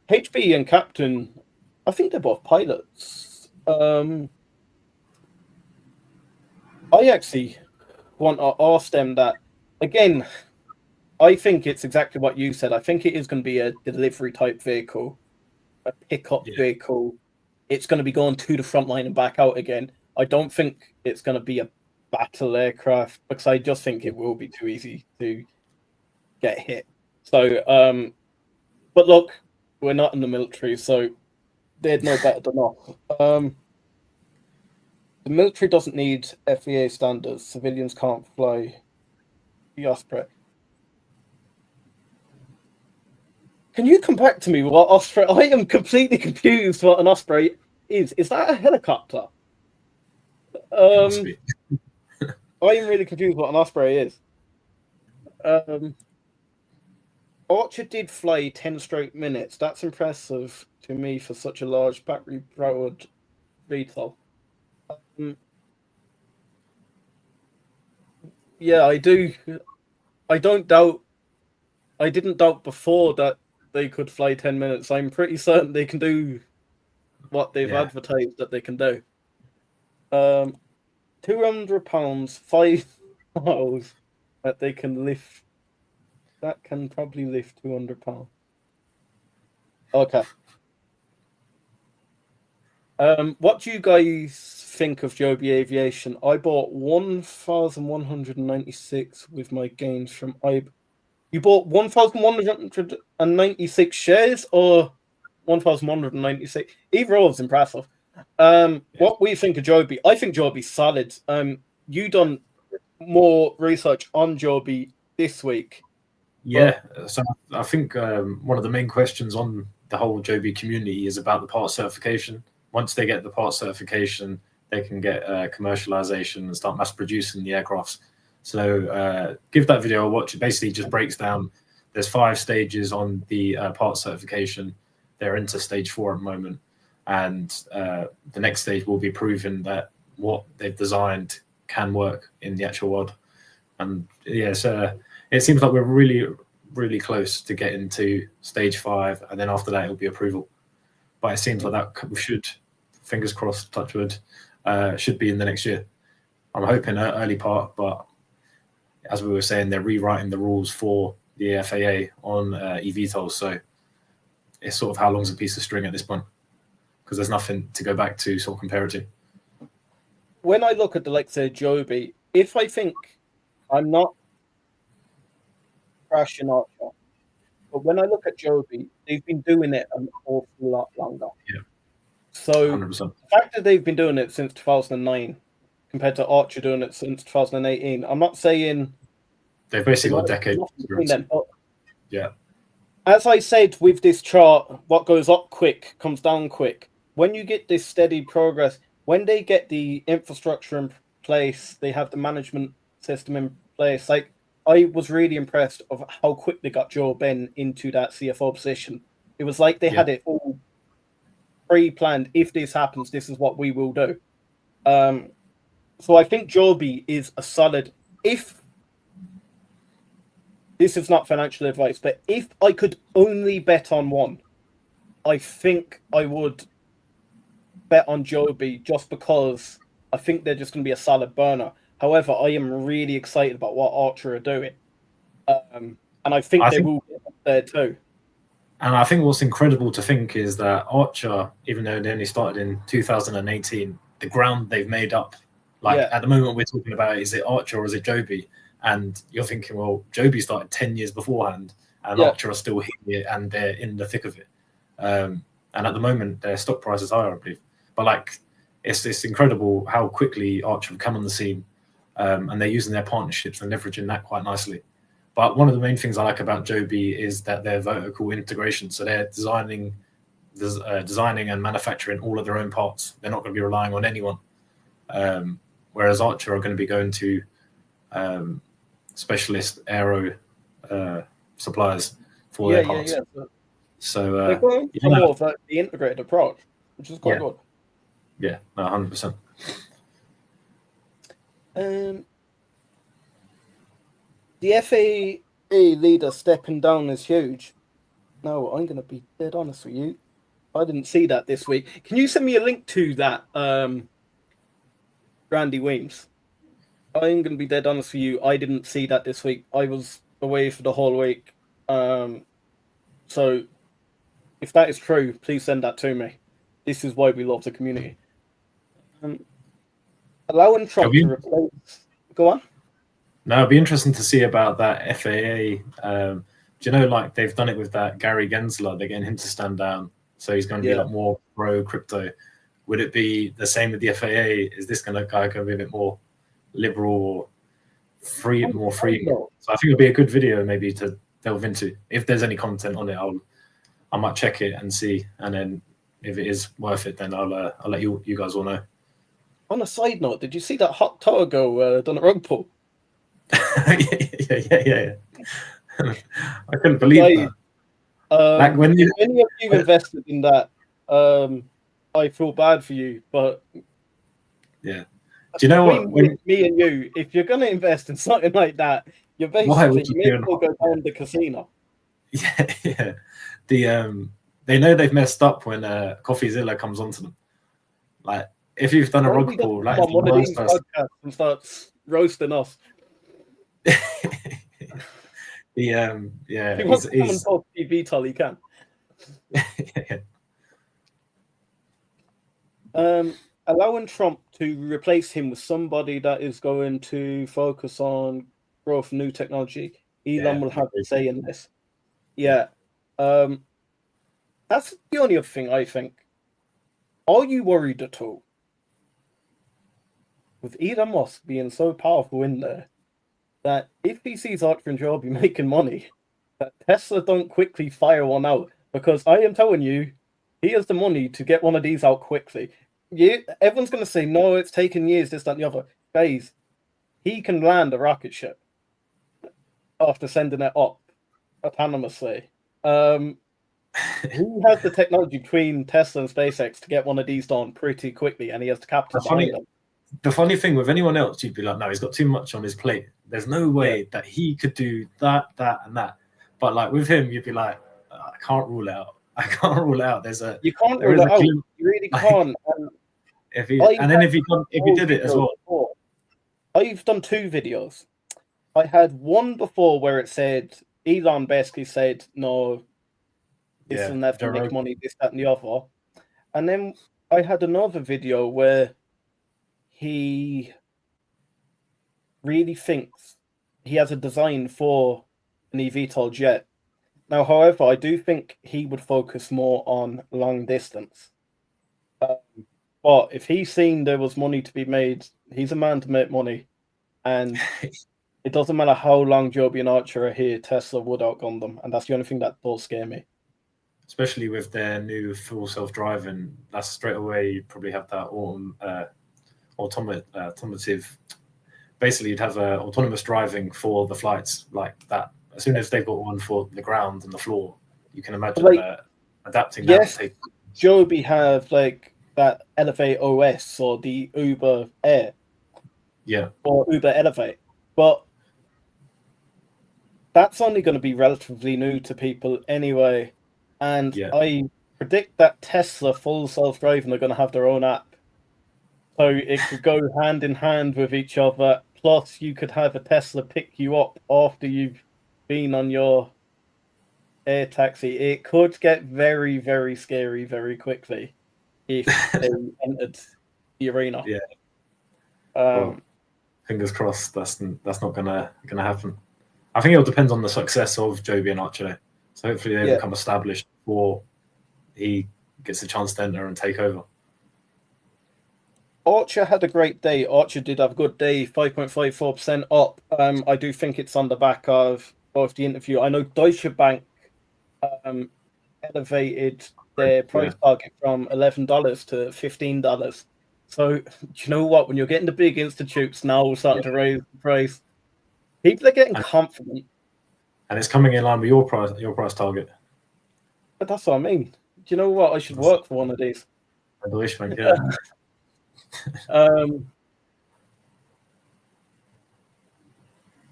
HB and Captain, I think they're both pilots. I actually want to ask them that. Again, I think it's exactly what you said. I think it is going to be a delivery type vehicle, a pickup vehicle. It's going to be going to the front line and back out again. I don't think it's going to be a battle aircraft because I just think it will be too easy to get hit. So, but look, we're not in the military, so they'd know better than us. The military doesn't need FAA standards. Civilians can't fly the Osprey. Can you come back to me what Osprey? I am completely confused what an Osprey is. Is that a helicopter? I am really confused what an Osprey is. Archer did fly 10 straight minutes. That's impressive to me for such a large battery-powered VTOL. Yeah, I do. I don't doubt. I didn't doubt before that they could fly 10 minutes. I'm pretty certain they can do what they've advertised that they can do. 200 pounds, 5 miles that they can lift. That can probably lift 200 pounds. Okay. What do you guys think of Joby Aviation? I bought 1,196 with my gains from You bought 1,196 shares or 1,196? Either or is impressive. What we think of Joby? I think Joby's solid. You done more research on Joby this week. Yeah, so I think one of the main questions on the whole Joby community is about the part certification. Once they get the part certification, they can get commercialization and start mass producing the aircrafts. So give that video a watch. It basically just breaks down. There's 5 stages on the part certification. They're into stage 4 at the moment. And the next stage will be proving that what they've designed can work in the actual world. And it seems like we're really, really close to getting to stage 5. And then after that, it'll be approval. but it seems like that we should, fingers crossed, touch wood, should be in the next year. I'm hoping an early part, but as we were saying, they're rewriting the rules for the FAA on Evtol, so it's sort of how long's a piece of string at this point, because there's nothing to go back to sort of compare it to. When I look at the likes of Joby, if I think I'm not crashing Archer, but when I look at Joby, they've been doing it an awful lot longer. Yeah. So 100%. the fact that they've been doing it since 2009 compared to Archer doing it since 2018, I'm not saying they've basically got a decade. Them, but yeah. As I said with this chart, what goes up quick comes down quick. When you get this steady progress, when they get the infrastructure in place, they have the management system in place. Like, I was really impressed of how quick they got Joe Ben into that CFO position. It was like they had it all pre-planned. If this happens, this is what we will do. So I think Joby is a solid. If this is not financial advice, but if I could only bet on one, I think I would bet on Joby, just because I think they're just going to be a solid burner. However, I am really excited about what Archer are doing. And I think they will get up there too. And I think what's incredible to think is that Archer, even though they only started in 2018, the ground they've made up, at the moment we're talking about, is it Archer or is it Joby? And you're thinking, well, Joby started 10 years beforehand, and Archer are still here and they're in the thick of it. And at the moment, their stock price is higher, I believe. But it's incredible how quickly Archer have come on the scene, and they're using their partnerships and leveraging that quite nicely. But one of the main things I like about Joby is that they're vertical integration. So they're designing and manufacturing all of their own parts. They're not going to be relying on anyone. Whereas Archer are going to be going to specialist aero suppliers for their parts. So they're going for more of the integrated approach, which is quite good. Yeah, no, 100%. The FAA leader stepping down is huge. No, I'm going to be dead honest with you. I didn't see that this week. Can you send me a link to that, Randy Weems? I'm going to be dead honest with you. I didn't see that this week. I was away for the whole week. So if that is true, please send that to me. This is why we love the community. Allowing Trump to replace... Go on. No, it'd be interesting to see about that FAA. Do you know, they've done it with that Gary Gensler? They're getting him to stand down, so he's going to be more pro crypto. Would it be the same with the FAA? Is this guy going to be a bit more liberal or more free? So I think it'll be a good video maybe to delve into. If there's any content on it, I might check it and see, and then if it is worth it, then I'll let you guys all know. On a side note, did you see that hot tower go done a rug pull? yeah. I couldn't believe that. When any of you invested in that, I feel bad for you, but yeah. Do you know what? Me and you, if you're going to invest in something like that, you're basically may as well go down the casino. Yeah. They know they've messed up when CoffeeZilla comes onto them. If you've done a rug pull, one of these podcasts and starts roasting us. If he wants to come and talk to Evtol, he can. Allowing Trump to replace him with somebody that is going to focus on growth, new technology. Elon will have a say in this. Yeah. That's the only other thing I think. Are you worried at all with Elon Musk being so powerful in there that if he sees Archer and Joby making money, that Tesla don't quickly fire one out? Because I am telling you, he has the money to get one of these out quickly. Everyone's going to say, no, it's taken years, this, that, and the other. Guys, he can land a rocket ship after sending it up autonomously. He has the technology between Tesla and SpaceX to get one of these done pretty quickly, and he has the capital behind them. The funny thing with anyone else, you'd be like, no, he's got too much on his plate. There's no way that he could do that, and that. But with him, you'd be like, I can't rule it out. I can't rule it out. You can't There rule is it a out. glimpse, You really like, can't. if he did it as well. I've done 2 videos. I had one before where it said Elon basically said, "No, this will never Joe make Rogan. money, this, that, and the other." And then I had another video where he really thinks he has a design for an eVTOL jet. Now, however, I do think he would focus more on long distance. But if he's seen there was money to be made, he's a man to make money. And it doesn't matter how long Joby and Archer are here, Tesla would outgun them. And that's the only thing that does scare me. Especially with their new full self-driving, that's straight away you probably have that automotive. Basically, you'd have autonomous driving for the flights like that. As soon as they've got one for the ground and the floor, you can imagine adapting that. Yes, Joby have like that Elevate OS or the Uber Air. Yeah. Or Uber Elevate. But that's only going to be relatively new to people anyway. And I predict that Tesla full self-driving are going to have their own app. So it could go hand in hand with each other. Plus, you could have a Tesla pick you up after you've been on your air taxi. It could get very, very scary very quickly if they entered the arena. Yeah. Well, fingers crossed that's not gonna happen. I think it'll depend on the success of Joby and Archer. So hopefully they become established before he gets a chance to enter and take over. Archer had a great day. Archer did have a good day, 5.54% up. I do think it's on the back of both the interview. I know Deutsche Bank elevated their price target from $11 to $15. So, do you know what? When you're getting the big institutes now starting to raise the price, people are getting confident. And it's coming in line with your price target. But that's what I mean. Do you know what? I should work for one of these. Deutsche Bank,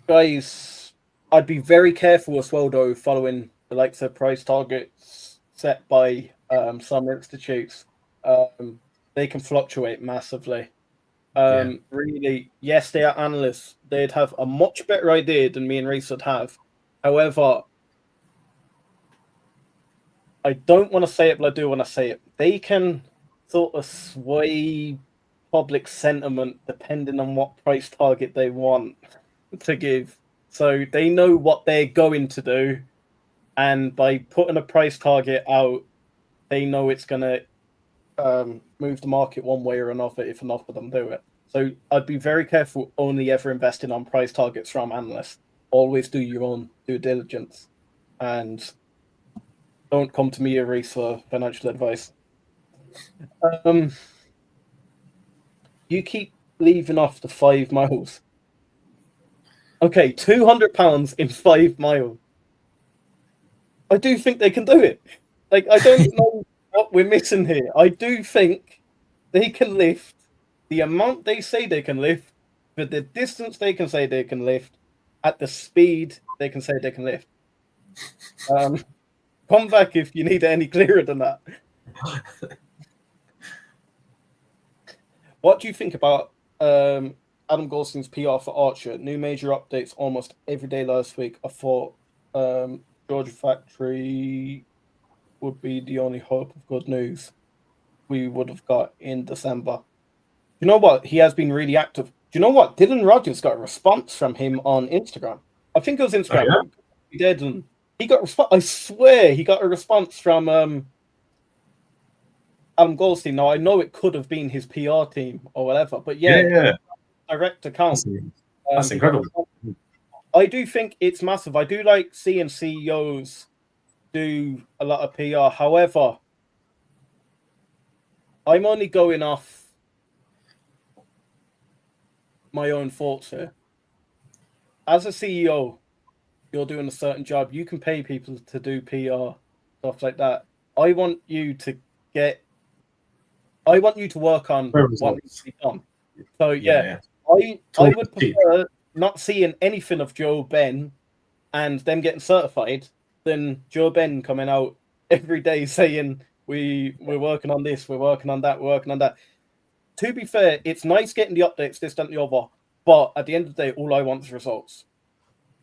guys, I'd be very careful as well, though, following the likes of price targets set by some institutes. They can fluctuate massively. Really, yes, they are analysts. They'd have a much better idea than me and Reese would have. However, I don't want to say it, but I do want to say it. They can sort of sway public sentiment depending on what price target they want to give. So they know what they're going to do, and by putting a price target out, they know it's going to move the market one way or another if enough of them do it. So I'd be very careful only ever investing on price targets from analysts. Always do your own due diligence, and don't come to me, Reese, for financial advice. You keep leaving off the 5 miles. Okay, £200 in 5 miles. I do think they can do it. Like, I don't know what we're missing here. I do think they can lift the amount they say they can lift, for the distance they can say they can lift, at the speed they can say they can lift. Come back if you need it any clearer than that. What do you think about Adam Goldstein's PR for Archer? New major updates almost every day last week. I thought Georgia Factory would be the only hope of good news we would have got in December. You know what? He has been really active. Do you know what? Dylan Rogers got a response from him on Instagram. I think it was Instagram. Oh, yeah? He did, and he got a response. I swear he got a response from Adam Goldstein. Now, I know it could have been his PR team or whatever, but direct account. That's incredible. I do think it's massive. I do like seeing CEOs do a lot of PR. However, I'm only going off my own thoughts here. As a CEO, you're doing a certain job. You can pay people to do PR, stuff like that. I want you to work on what needs to be done. So I would prefer not seeing anything of Joe Ben and them getting certified than Joe Ben coming out every day saying we're working on this, we're working on that, we're working on that. To be fair, it's nice getting the updates, this, that, and the other, but at the end of the day, all I want is results.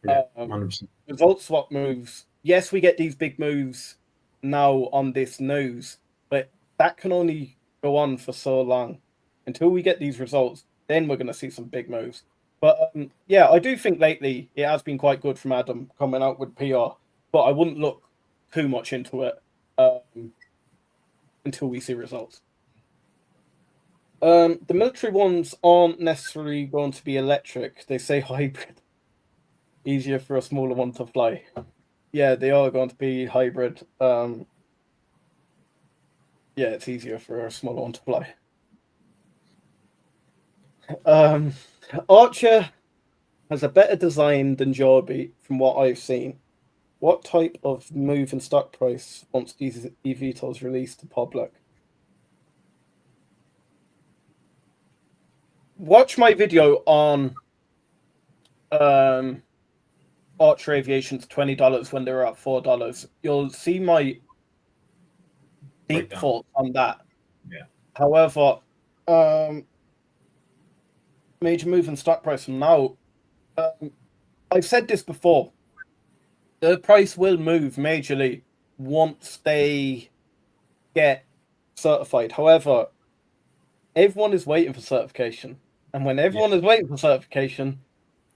Yeah, 100%. Result swap moves. Yes, we get these big moves now on this news, but that can only go on for so long until we get these results. Then we're going to see some big moves. But yeah, I do think lately it has been quite good from Adam coming out with PR, but I wouldn't look too much into it until we see results. The military ones aren't necessarily going to be electric. They say hybrid. Easier for a smaller one to fly. Yeah, they are going to be hybrid. Yeah, it's easier for a smaller one to fly. Archer has a better design than Joby from what I've seen. What type of move in stock price once these Evtols released to public? Watch my video on Archer Aviation to $20 when they were at $4. You'll see my deep thoughts on that. Yeah. However, major move in stock price from now. I've said this before. The price will move majorly once they get certified. However, everyone is waiting for certification. And when everyone is waiting for certification,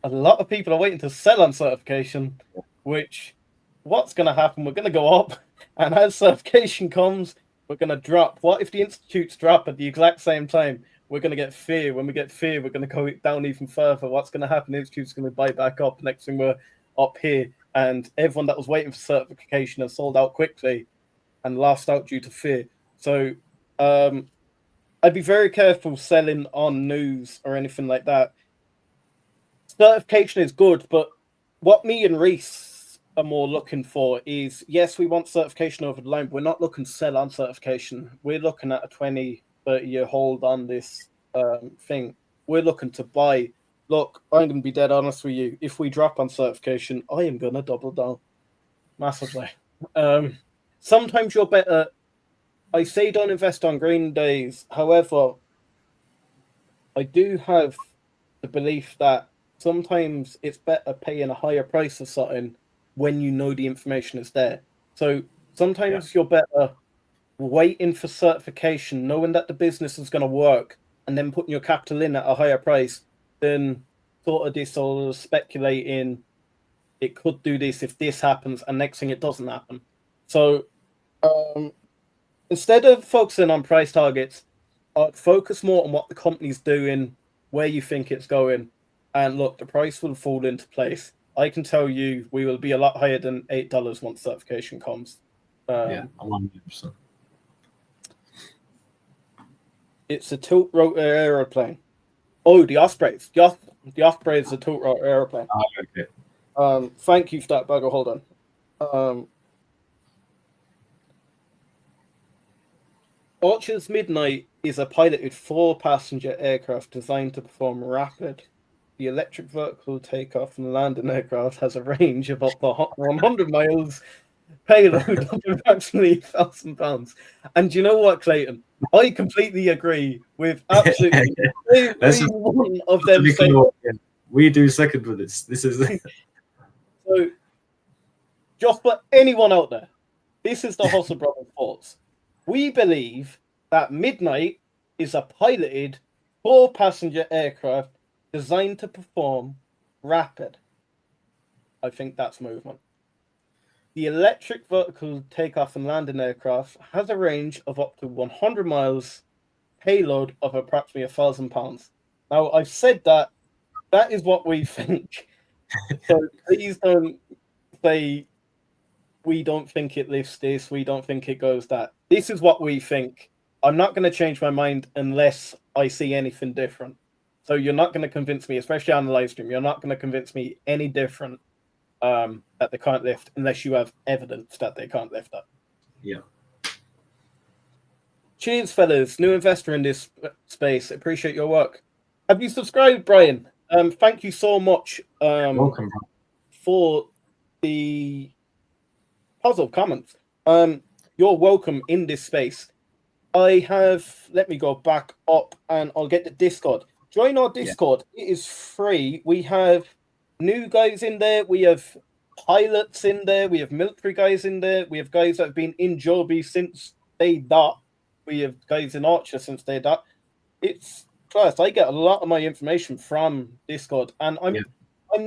a lot of people are waiting to sell on certification, which what's going to happen? We're going to go up. And as certification comes, we're going to drop. What if the institutes drop at the exact same time? We're going to get fear. When we get fear, we're going to go down even further. What's going to happen? The institute's going to buy back up. Next thing, we're up here. And everyone that was waiting for certification has sold out quickly and lost out due to fear. So I'd be very careful selling on news or anything like that. Certification is good, but what me and Reese are more looking for is, yes, we want certification over the line, but we're not looking to sell on certification. We're looking at a 20, 30-year hold on this thing. We're looking to buy. Look, I'm going to be dead honest with you. If we drop on certification, I am going to double down massively. Sometimes you're better. I say don't invest on green days. However, I do have the belief that sometimes it's better paying a higher price for something when you know the information is there. So sometimes you're better waiting for certification, knowing that the business is going to work, and then putting your capital in at a higher price than sort of this or speculating it could do this if this happens, and next thing it doesn't happen. So instead of focusing on price targets, I'd focus more on what the company's doing, where you think it's going, and look, the price will fall into place. I can tell you we will be a lot higher than $8 once certification comes. Yeah, 100%. It's a tilt rotor aeroplane. Oh, the Ospreys. The Osprey is a tilt rotor aeroplane. Oh, okay. Thank you for that, Bagger. Hold on. Archer's Midnight is a piloted 4-passenger aircraft designed to perform rapid. The electric vertical takeoff and landing aircraft has a range of up to 100 miles, payload of approximately 1,000 pounds. And you know what, Clayton? I completely agree with absolutely every one of them saying. We do second with this. This is so. Just for anyone out there, this is the Hustle Brothers thoughts. We believe that Midnight is a piloted 4-passenger aircraft designed to perform rapid. I think that's movement. The electric vertical takeoff and landing aircraft has a range of up to 100 miles, payload of approximately 1,000 pounds. Now, I've said that is what we think. So please don't say we don't think it lifts this, we don't think it goes that. This is what we think. I'm not going to change my mind unless I see anything different. So you're not going to convince me, especially on the live stream, you're not going to convince me any different that they can't lift unless you have evidence that they can't lift that. Yeah. Cheers, fellas. New investor in this space. Appreciate your work. Have you subscribed, Brian? Thank you so much Welcome, for the positive comments. you're welcome in this space. Let me go back up and I'll get the Discord. Join our Discord. It is free. We have new guys in there. We have pilots in there. We have military guys in there. We have guys that have been in Joby since they dot. We have guys in Archer since they dot. It's class. I get a lot of my information from Discord, and I'm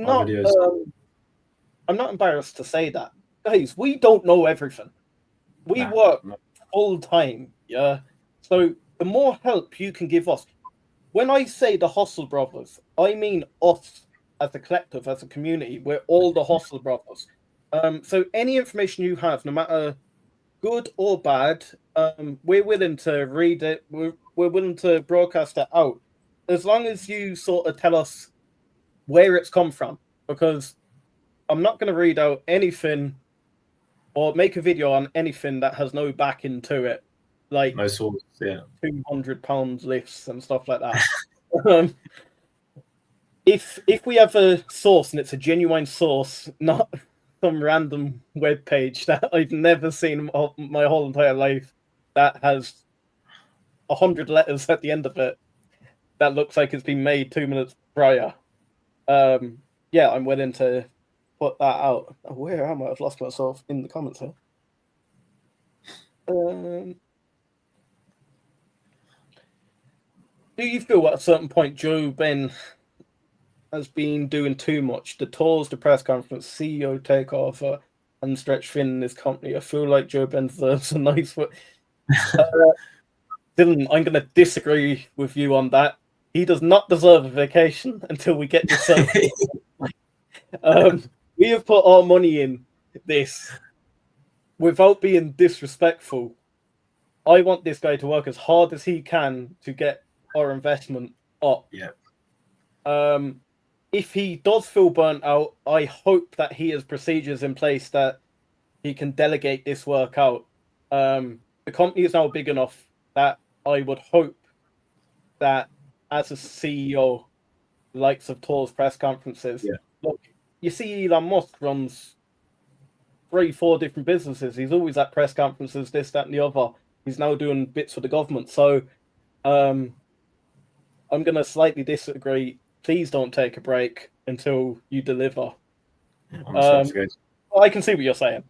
not I'm not embarrassed to say that. Guys, we don't know everything. We work full time, yeah. So the more help you can give us. When I say the Hustle Brothers, I mean us as a collective, as a community. We're all the Hustle Brothers. So any information you have, no matter good or bad, we're willing to read it. We're willing to broadcast it out, as long as you sort of tell us where it's come from. Because I'm not going to read out anything or make a video on anything that has no backing to it, like no source, £200 lifts and stuff like that. If we have a source and it's a genuine source, not some random web page that I've never seen my whole entire life that has 100 letters at the end of it that looks like it's been made 2 minutes prior, I'm willing to put that out. Where am I? I've lost myself in the comments here. Do you feel at a certain point Joe Ben has been doing too much? The tours, the press conference, CEO takeover, and stretch thin in his company. I feel like Joe Ben deserves a nice one. Dylan, I'm going to disagree with you on that. He does not deserve a vacation until we get this. We have put our money in this without being disrespectful. I want this guy to work as hard as he can to get our investment up. Yeah. If he does feel burnt out, I hope that he has procedures in place that he can delegate this work out. The company is now big enough that I would hope that as a CEO, the likes of tours, press conferences, look, you see Elon Musk runs 3-4 different businesses. He's always at press conferences, this, that, and the other. He's now doing bits for the government. So I'm going to slightly disagree. Please don't take a break until you deliver. I can see what you're saying.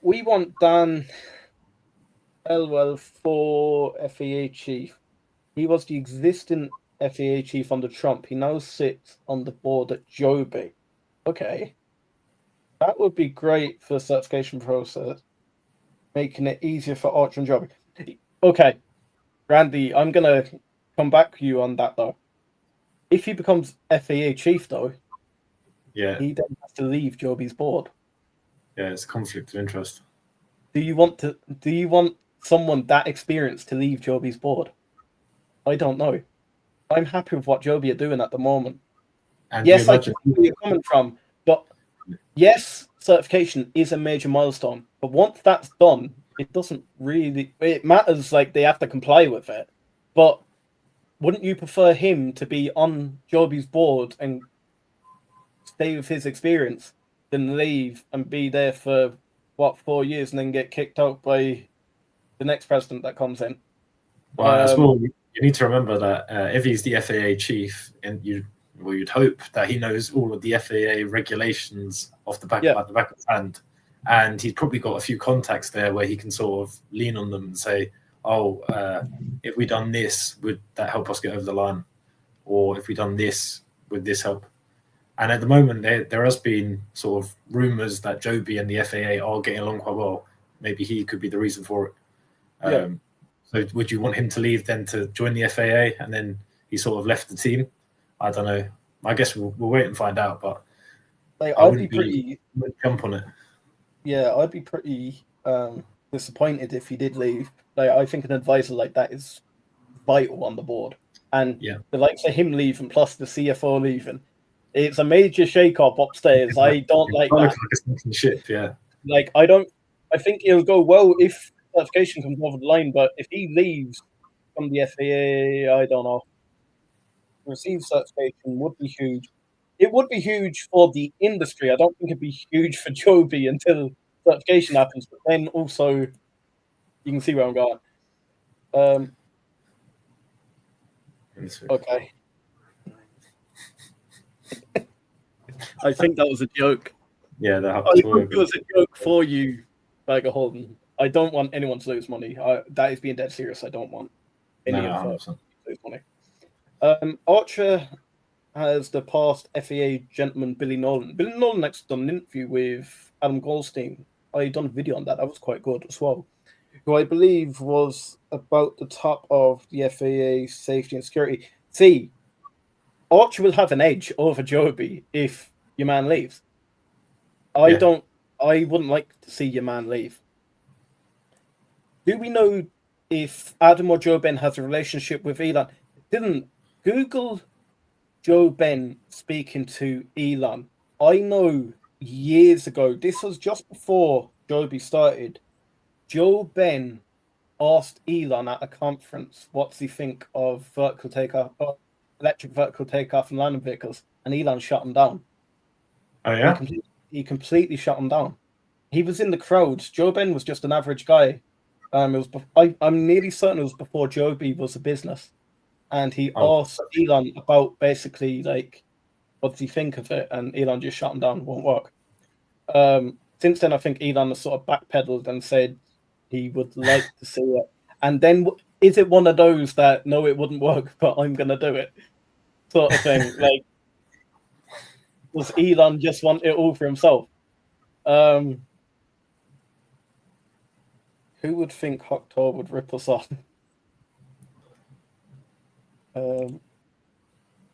We want Dan Elwell for FAA chief. He was the existing FAA chief under Trump. He now sits on the board at Joby. Okay. That would be great for the certification process, making it easier for Archer and Joby. Okay. Randy, I'm going to come back to you on that, though. If he becomes FAA chief, though, he then has to leave Joby's board. Yeah, it's a conflict of interest. Do you want someone that experienced to leave Joby's board? I don't know. I'm happy with what Joby are doing at the moment. And yes, I can see where you're coming from, but yes, certification is a major milestone. But once that's done, it doesn't really. It matters, like they have to comply with it. But wouldn't you prefer him to be on Joby's board and stay with his experience than leave and be there for 4 years and then get kicked out by the next president that comes in? Well, as well, you need to remember that if he's the FAA chief, and you'd hope that he knows all of the FAA regulations off the back of his hand, and he's probably got a few contacts there where he can sort of lean on them and say, "Oh, if we done this, would that help us get over the line? Or if we done this, would this help?" And at the moment, there has been sort of rumors that Joby and the FAA are getting along quite well. Maybe he could be the reason for it. So would you want him to leave then to join the FAA and then he sort of left the team? I don't know. I guess we'll wait and find out. But I'd be pretty jump on it. Yeah, I'd be pretty disappointed if he did leave. I think an advisor like that is vital on the board, and the likes of him leaving plus the CFO leaving, it's a major shake-up upstairs. I don't like that. Like ship, I think it'll go well if certification comes over the line, but if he leaves from the FAA, I don't know. Receive certification would be huge. It would be huge for the industry. I don't think it'd be huge for Joby until certification happens, but then also you can see where I'm going. Okay. I think that was a joke. Yeah, the I think it was a joke for you, Bagger Holden. I don't want anyone to lose money. That is being dead serious. I don't want any of them to lose money. Archer has the past FAA gentleman Billy Nolan. Billy Nolan next done an interview with Adam Goldstein. I done a video on that. That was quite good as well. Who I believe was about the top of the FAA safety and security. See, Archer will have an edge over Joby if your man leaves. I wouldn't like to see your man leave. Do we know if Adam or Joe Ben has a relationship with Elon? Didn't Google Joe Ben speaking to Elon? I know years ago, this was just before Joby started, Joe Ben asked Elon at a conference, what's he think of vertical takeoff, electric vertical takeoff and landing vehicles, and Elon shut him down. Oh yeah, he completely shut him down. He was in the crowd. Joe Ben was just an average guy. I'm nearly certain it was before Joby was a business, and he asked Elon about basically like, what does he think of it? And Elon just shut him down. Won't work. Since then, I think Elon has sort of backpedaled and said he would like to see it. And then, is it one of those that no, it wouldn't work, but I'm gonna do it, sort of thing? Like, does Elon just want it all for himself? Who would think Hoctor would rip us off?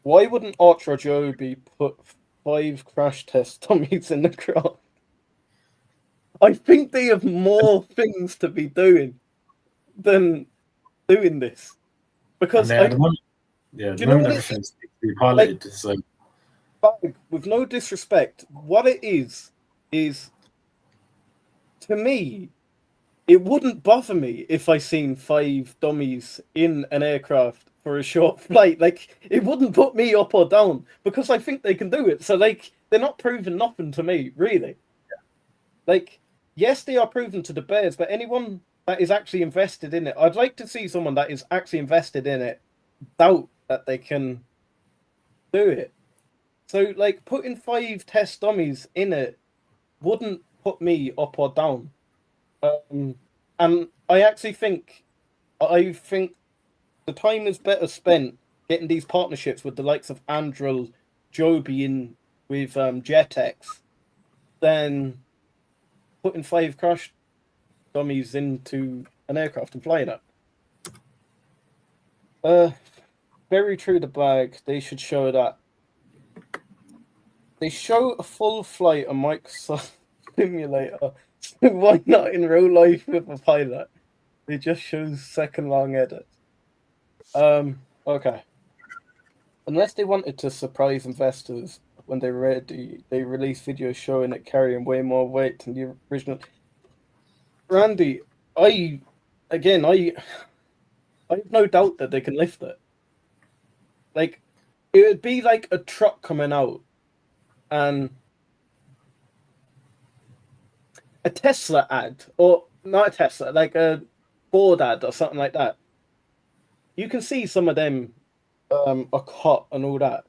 Why wouldn't Archer or Joby put 5 crash test dummies in the crowd? I think they have more things to be doing than doing this. Because the moment everything's to be piloted, so with no disrespect, what it is to me, it wouldn't bother me if I seen 5 dummies in an aircraft for a short flight. Like, it wouldn't put me up or down because I think they can do it. So, like, they're not proving nothing to me, really. Like, yes, they are proven to the Bears, but anyone that is actually invested in it, I'd like to see someone that is actually invested in it doubt that they can do it. So, like, putting 5 test dummies in it wouldn't put me up or down. And I actually think the time is better spent getting these partnerships with the likes of Andril, Joby in with JetX than putting 5 crash dummies into an aircraft and flying it. Very true to Bag. They should show that. They show a full flight on Microsoft Simulator. So why not in real life with a pilot? It just shows second long edits. Okay. Unless they wanted to surprise investors when they released videos showing it carrying way more weight than the original. Randy, I have no doubt that they can lift it. Like, it would be like a truck coming out and a Tesla ad, or not a Tesla, like a Ford ad or something like that. You can see some of them are hot and all that.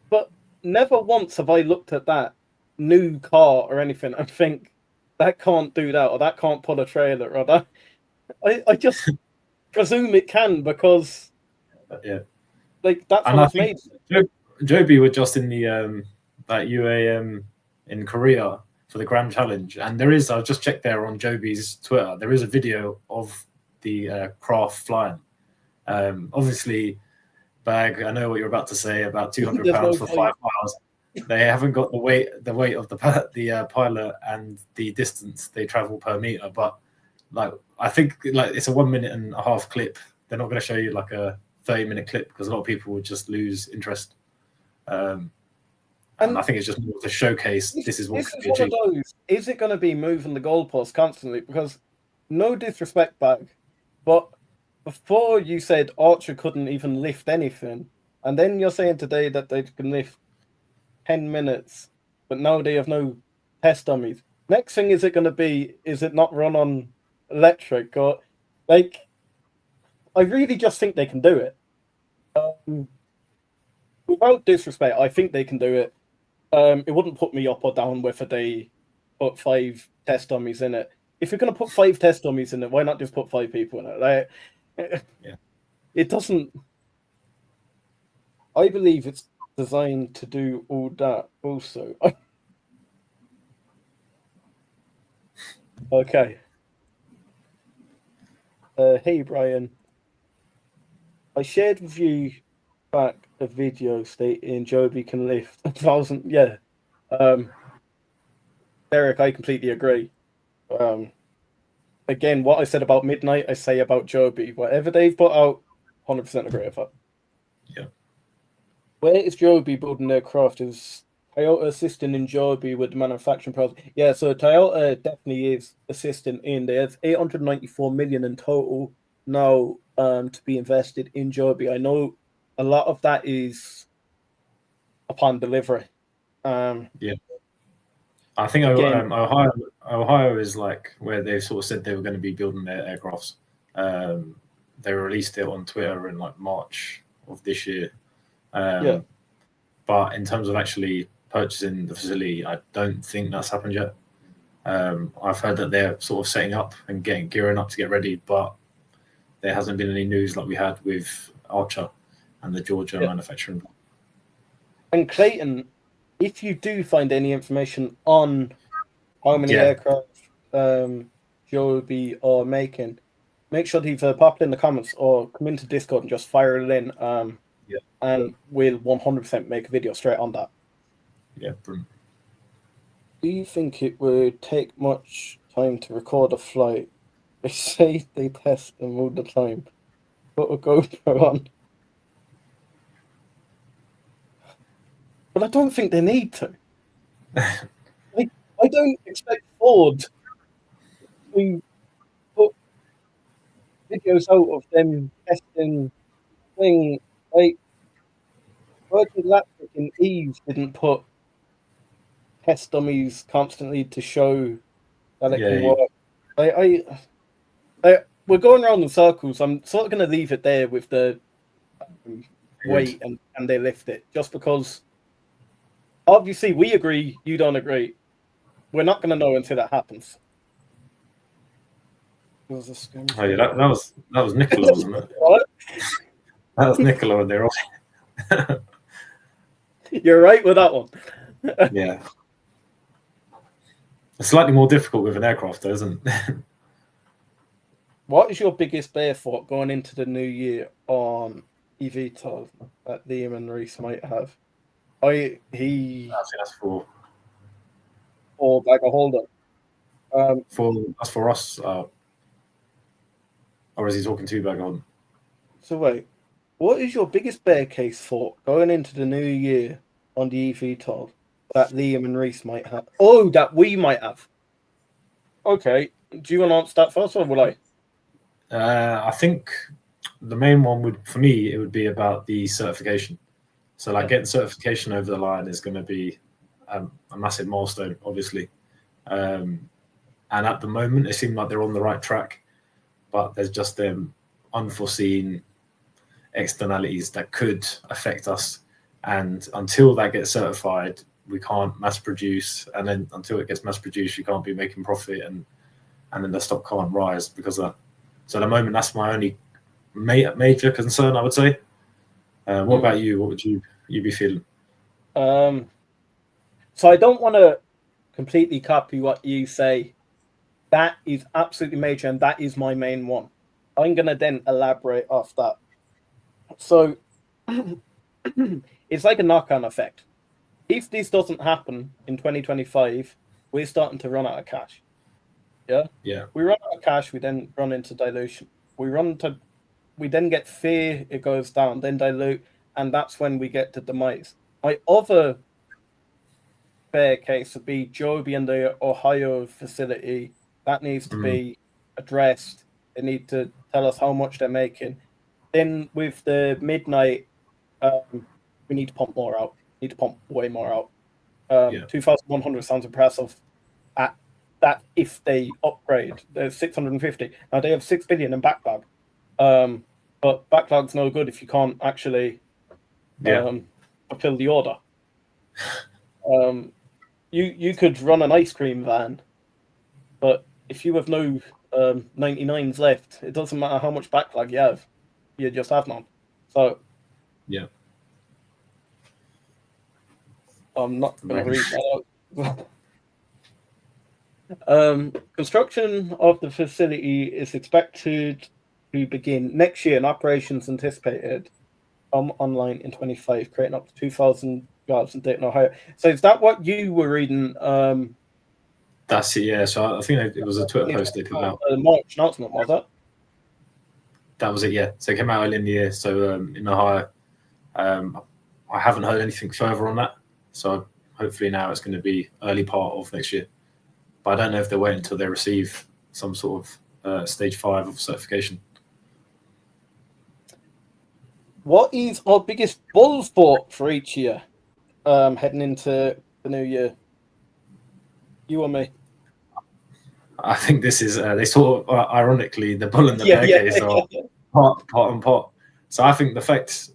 But never once have I looked at that new car or anything and think that can't do that, or that can't pull a trailer, or that. I just presume it can because like that's what it's made. Joby were just in the that UAM in Korea for the Grand Challenge, and I've just checked there on Joby's Twitter, there is a video of the craft flying. Obviously, Bag, I know what you're about to say about £200 for 5 miles. They haven't got the weight of the pilot and the distance they travel per meter, but like I think like it's a 1.5 minute clip. They're not going to show you like a 30-minute clip because a lot of people would just lose interest. And I think it's just more to showcase this is what could be achieved. Is it going to be moving the goalposts constantly? Because no disrespect, Bag, but before you said Archer couldn't even lift anything, and then you're saying today that they can lift 10 minutes, but now they have no test dummies. Next thing, is it going to be? Is it not run on electric or like? I really just think they can do it. Without disrespect, I think they can do it. It wouldn't put me up or down whether they put 5 test dummies in it. If you're going to put 5 test dummies in it, why not just put 5 people in it? Like, Yeah. It doesn't. I believe it's designed to do all that. Also, okay. Hey Brian, I shared with you back a video stating Joby can lift 1,000. Yeah, Derek, I completely agree. Again, what I said about Midnight, I say about Joby. Whatever they've put out, 100% agree with that. Yeah. Where is Joby building their craft? Is Toyota assisting in Joby with the manufacturing process? Yeah, so Toyota definitely is assisting in. There's 894 million in total now to be invested in Joby. I know a lot of that is upon delivery. Yeah. I think Again, Ohio is like where they sort of said they were going to be building their aircrafts. They released it on Twitter in like March of this year. yeah. But in terms of actually purchasing the facility, I don't think that's happened yet. I've heard that they're sort of setting up and gearing up to get ready, but there hasn't been any news like we had with Archer and the Georgia manufacturing. And Clayton, if you do find any information on how many aircraft Joby are making, make sure to either pop it in the comments or come into Discord and just fire it in. And we'll 100% make a video straight on that. Yeah, brilliant. Do you think it would take much time to record a flight? They say they test them all the time. Put a GoPro on. But I don't think they need to. I don't expect Ford to put videos out of them testing thing. Like Virgin Electric and Eve didn't put test dummies constantly to show that it can work. We're going around in circles. I'm sort of going to leave it there with the weight and they lift it, just because obviously we agree, you don't agree. We're not going to know until that happens. Oh yeah, that was Nicola, wasn't it? What? That was Nicola there. You're right with that one. Yeah. It's slightly more difficult with an aircraft, though, isn't it? What is your biggest bear thought going into the new year on Evtol that Liam and Reese might have? I think that's for bag of holder. That's for us. Or is he talking to you back on? So wait, what is your biggest bear case thought going into the new year on the Evtol that Liam and Reese might have? Oh, that we might have. Okay, do you want to answer that first, or will I? I think the main one it would be about the certification. So like getting certification over the line is going to be a massive milestone, obviously. And at the moment, it seems like they're on the right track, but there's just them unforeseen externalities that could affect us. And until that gets certified, we can't mass produce. And then until it gets mass produced, you can't be making profit, and then the stock can't rise because of that. So at the moment, that's my only major concern, I would say. What about you? What would you be feeling? So I don't want to completely copy what you say. That is absolutely major, and that is my main one. I'm going to then elaborate off that. So it's like a knock-on effect. If this doesn't happen in 2025, we're starting to run out of cash. Yeah. We run out of cash, we then run into dilution. We then get fear, it goes down, then dilute, and that's when we get to demise. My other fair case would be Joby and the Ohio facility. That needs to be addressed. They need to tell us how much they're making. Then with the Midnight, we need to pump more out. We need to pump way more out. 2,100 sounds impressive at that if they upgrade, there's 650. Now they have 6 billion in backlog, but backlog's no good if you can't actually fulfill the order. You could run an ice cream van, but if you have no 99s left, it doesn't matter how much backlog you have, you just have none. So yeah, I'm not going to read that out. Construction of the facility is expected to begin next year, and operations anticipated online in 25, creating up to 2,000 jobs in Dayton, Ohio. So is that what you were reading? That's it. Yeah. So I think it was a Twitter post they put out. March announcement, was that? That was it. Yeah. So it came out early in the year. So in Ohio, I haven't heard anything further on that. So hopefully now it's going to be early part of next year. But I don't know if they're waiting until they receive some sort of stage 5 of certification. What is our biggest bull for each year heading into the new year? You or me? I think this is, they sort of, ironically, the bull and the bear case are pot and pot. So I think the fact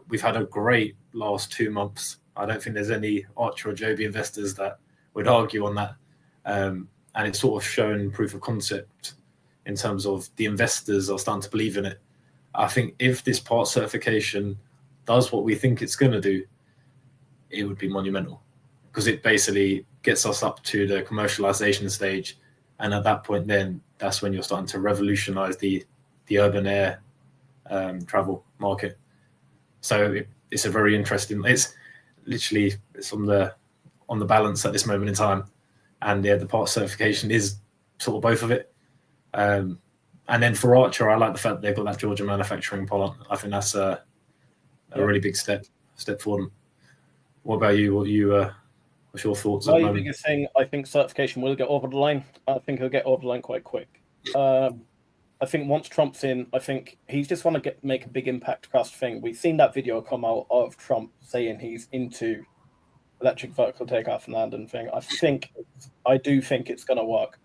we've had a great last 2 months, I don't think there's any Archer or Joby investors that would argue on that. And it's sort of shown proof of concept in terms of the investors are starting to believe in it. I think if this part certification does what we think it's going to do, it would be monumental, because it basically gets us up to the commercialization stage. And at that point, then that's when you're starting to revolutionize the urban air travel market. So it's a very interesting. It's literally on the balance at this moment in time, and the part certification is sort of both of it. And then for Archer, I like the fact that they've got that Georgia manufacturing plant. I think that's a really big step for them. What about you? What's your thoughts? My biggest thing, I think certification will get over the line. I think it'll get over the line quite quick. I think once Trump's in, I think he's just want to make a big impact across the thing. We've seen that video come out of Trump saying he's into electric vertical takeoff and landing thing. I do think it's going to work.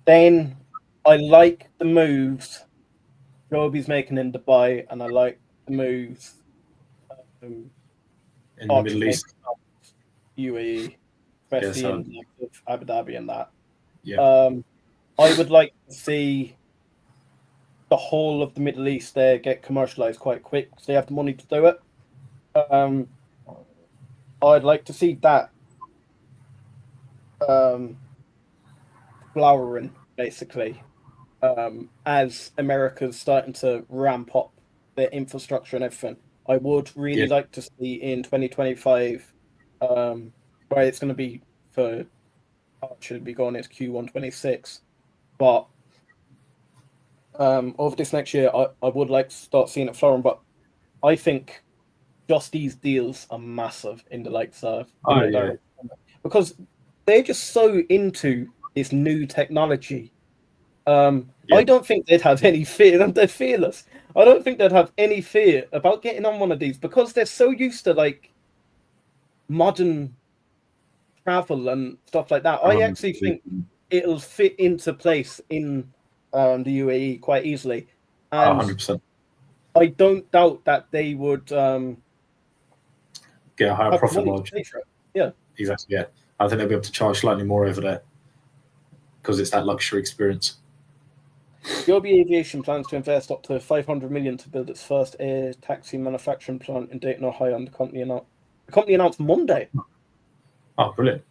Then I like the moves Joby's making in Dubai, and I like the moves in the Middle East, UAE, especially in Abu Dhabi and that. Yeah. I would like to see the whole of the Middle East there get commercialized quite quick, because they have the money to do it. I'd like to see that flowering, basically, as America's starting to ramp up their infrastructure and everything. I would really like to see in 2025, where it's going to be for Archer to be going into Q1 26. But over this next year, I would like to start seeing it flowering. But I think just these deals are massive in the likes of because they're just so into this new technology. I don't think they'd have any fear. They're fearless. I don't think they'd have any fear about getting on one of these, because they're so used to like modern travel and stuff like that. I actually think it'll fit into place in the UAE quite easily. And 100%. I don't doubt that they would get a higher profit margin. Yeah, exactly. Yeah, I think they'll be able to charge slightly more over there because it's that luxury experience. Joby Aviation plans to invest up to 500 million to build its first air taxi manufacturing plant in Dayton, Ohio, and the company announced Monday. Oh, brilliant!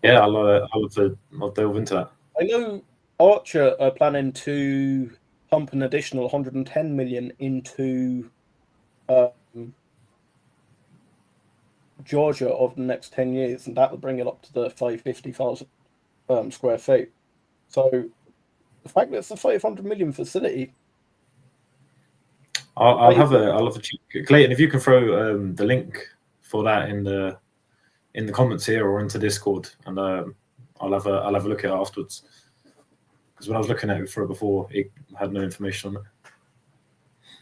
Yeah, I'll delve into that. I know Archer are planning to pump an additional 110 million into Georgia over the next 10 years, and that will bring it up to the 550,000 square feet. So the fact that it's a 500 million facility, I'll have a check. Clayton, if you can throw the link for that in the comments here or into Discord, and I'll have a look at it afterwards. Because when I was looking at it before, it had no information on it.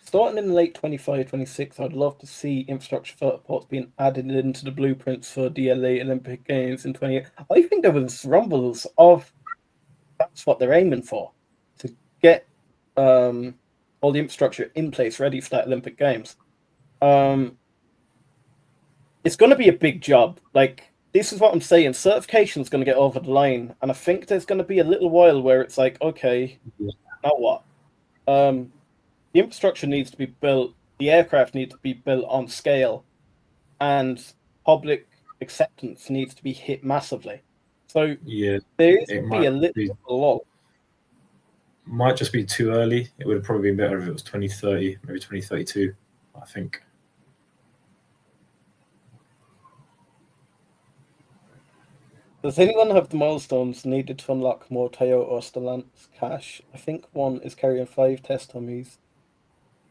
starting in late 25, 26, I'd love to see infrastructure vertiports being added into the blueprints for the LA Olympic Games in 28. I think there was rumbles of that's what they're aiming for, to get all the infrastructure in place ready for that Olympic Games. It's going to be a big job. Like, this is what I'm saying. Certification is going to get over the line, and I think there's going to be a little while where it's like, okay, now what? The infrastructure needs to be built. The aircraft needs to be built on scale, and public acceptance needs to be hit massively. So Yeah, there is going to be a little bit of a lull. Might just be too early. It would have probably been better if it was 2030, maybe 2032, I think. Does anyone have the milestones needed to unlock more Toyota or Stellantis cash? I think one is carrying 5 test dummies,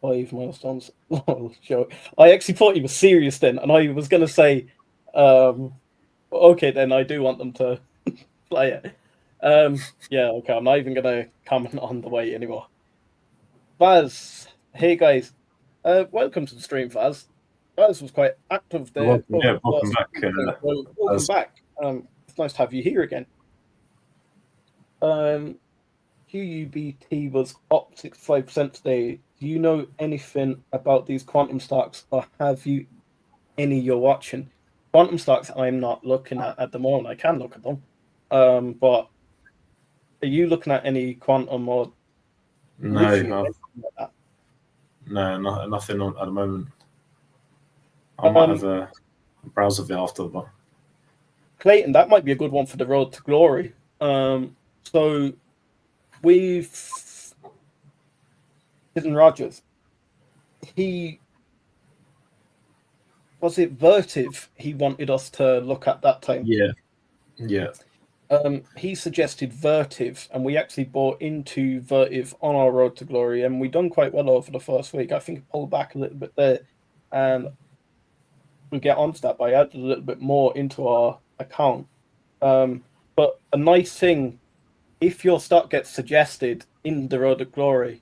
5 milestones. Oh, joke. I actually thought he was serious then, and I was going to say, okay, then I do want them to play it. Yeah, okay, I'm not even going to comment on the weight anymore. Vaz, hey guys, welcome to the stream, Vaz. Vaz was quite active there. Welcome back. Welcome back. It's nice to have you here again. QUBT was up 65% today. Do you know anything about these quantum stocks, or have you any you're watching? Quantum stocks I'm not looking at the moment. I can look at them. But are you looking at any quantum or no, nothing on at the moment. I might have a browser bit after, but Clayton, that might be a good one for the road to glory. So we've Jason Rogers. He was it Vertiv he wanted us to look at that time. Yeah. He suggested Vertiv, and we actually bought into Vertiv on our road to glory, and we done quite well over the first week. I think it pulled back a little bit there, and we'll get onto that, but I added a little bit more into our account. But a nice thing, if your stock gets suggested in the road to glory,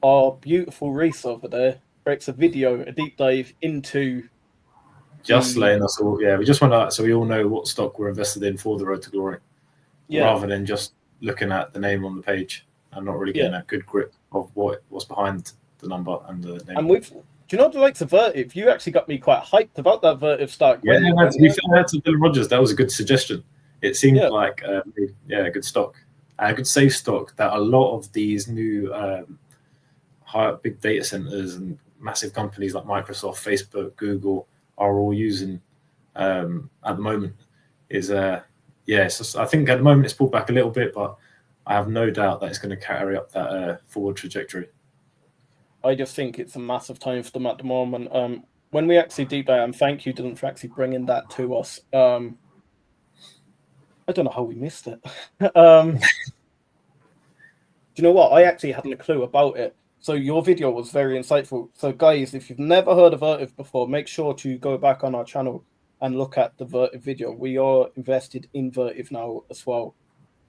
our beautiful Reese over there breaks a deep dive into just letting us all. Yeah, we just want to, so we all know what stock we're invested in for the road to glory, rather than just looking at the name on the page and not really getting a good grip of what's behind the number and the name. And do you know the likes of Vertiv? You actually got me quite hyped about that Vertiv stock. Yeah, to be fair to Bill Rogers, that was a good suggestion. It seemed like a good stock, a good safe stock that a lot of these new big data centers and massive companies like Microsoft, Facebook, Google are all using at the moment. It's just, I think at the moment it's pulled back a little bit, but I have no doubt that it's going to carry up that forward trajectory. I just think it's a massive time for them at the moment. When we actually deep dive, and thank you, Dylan, for actually bringing that to us. I don't know how we missed it. Do you know what? I actually hadn't a clue about it. So your video was very insightful. So guys, if you've never heard of Vertiv before, make sure to go back on our channel and look at the Vertiv video. We are invested in Vertiv now as well.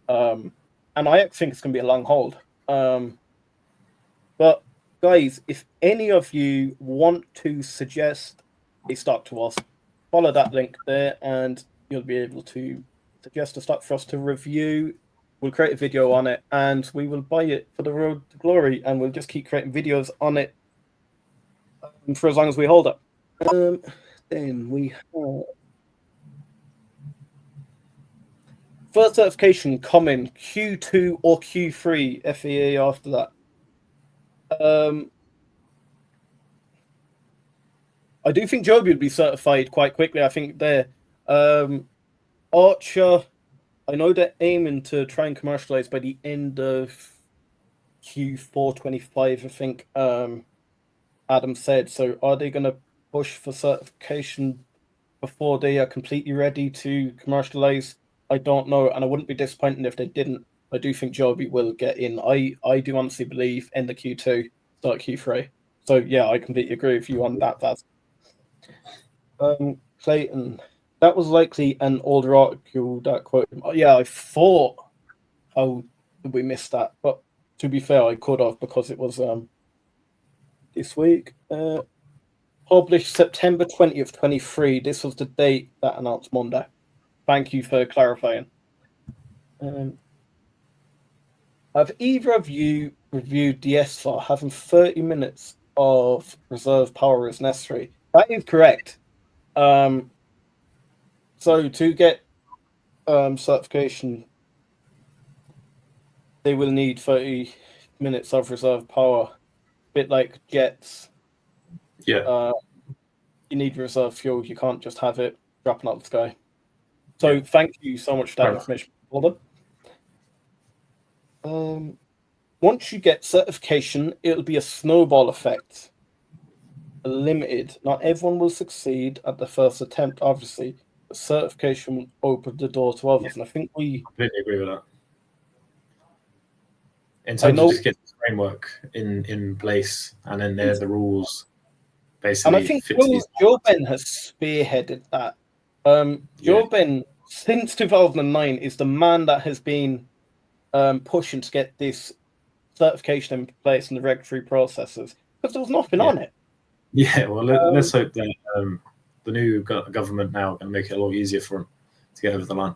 And I think it's going to be a long hold. But guys, if any of you want to suggest a stock to us, follow that link there and you'll be able to suggest a stock for us to review. We'll create a video on it and we will buy it for the road to glory, and we'll just keep creating videos on it for as long as we hold it. Then we have first certification coming Q2 or Q3 FAA after that. I do think Joby will be certified quite quickly. I think they're Archer. I know they're aiming to try and commercialize by the end of Q4 25. I think Adam said. So are they going to push for certification before they are completely ready to commercialize? I don't know, and I wouldn't be disappointed if they didn't. I do think Joby will get in. I do honestly believe in the Q2, start Q3. So yeah, I completely agree with you on that, Vaz. Clayton, that was likely an older article that quoted. Yeah, I thought, how did we miss that? But to be fair, I could have, because it was this week. Published September 20th, 23. This was the date that announced Monday. Thank you for clarifying. Have either of you reviewed the Evtol having 30 minutes of reserve power is necessary? That is correct. So to get certification, they will need 30 minutes of reserve power. A bit like jets. Yeah. You need reserve fuel. You can't just have it dropping out of the sky. So thank you so much for that information. Once you get certification, it'll be a snowball effect. Limited. Not everyone will succeed at the first attempt, obviously. The certification will open the door to others. And I think we completely agree with that. In terms of just getting the framework in place, and then the rules basically. And I think Joby has spearheaded that. Joby, since 2009, is the man that has been pushing to get this certification in place in the regulatory processes, because there was nothing on it. Yeah, well, let's hope that the new government now can make it a lot easier for them to get over the line.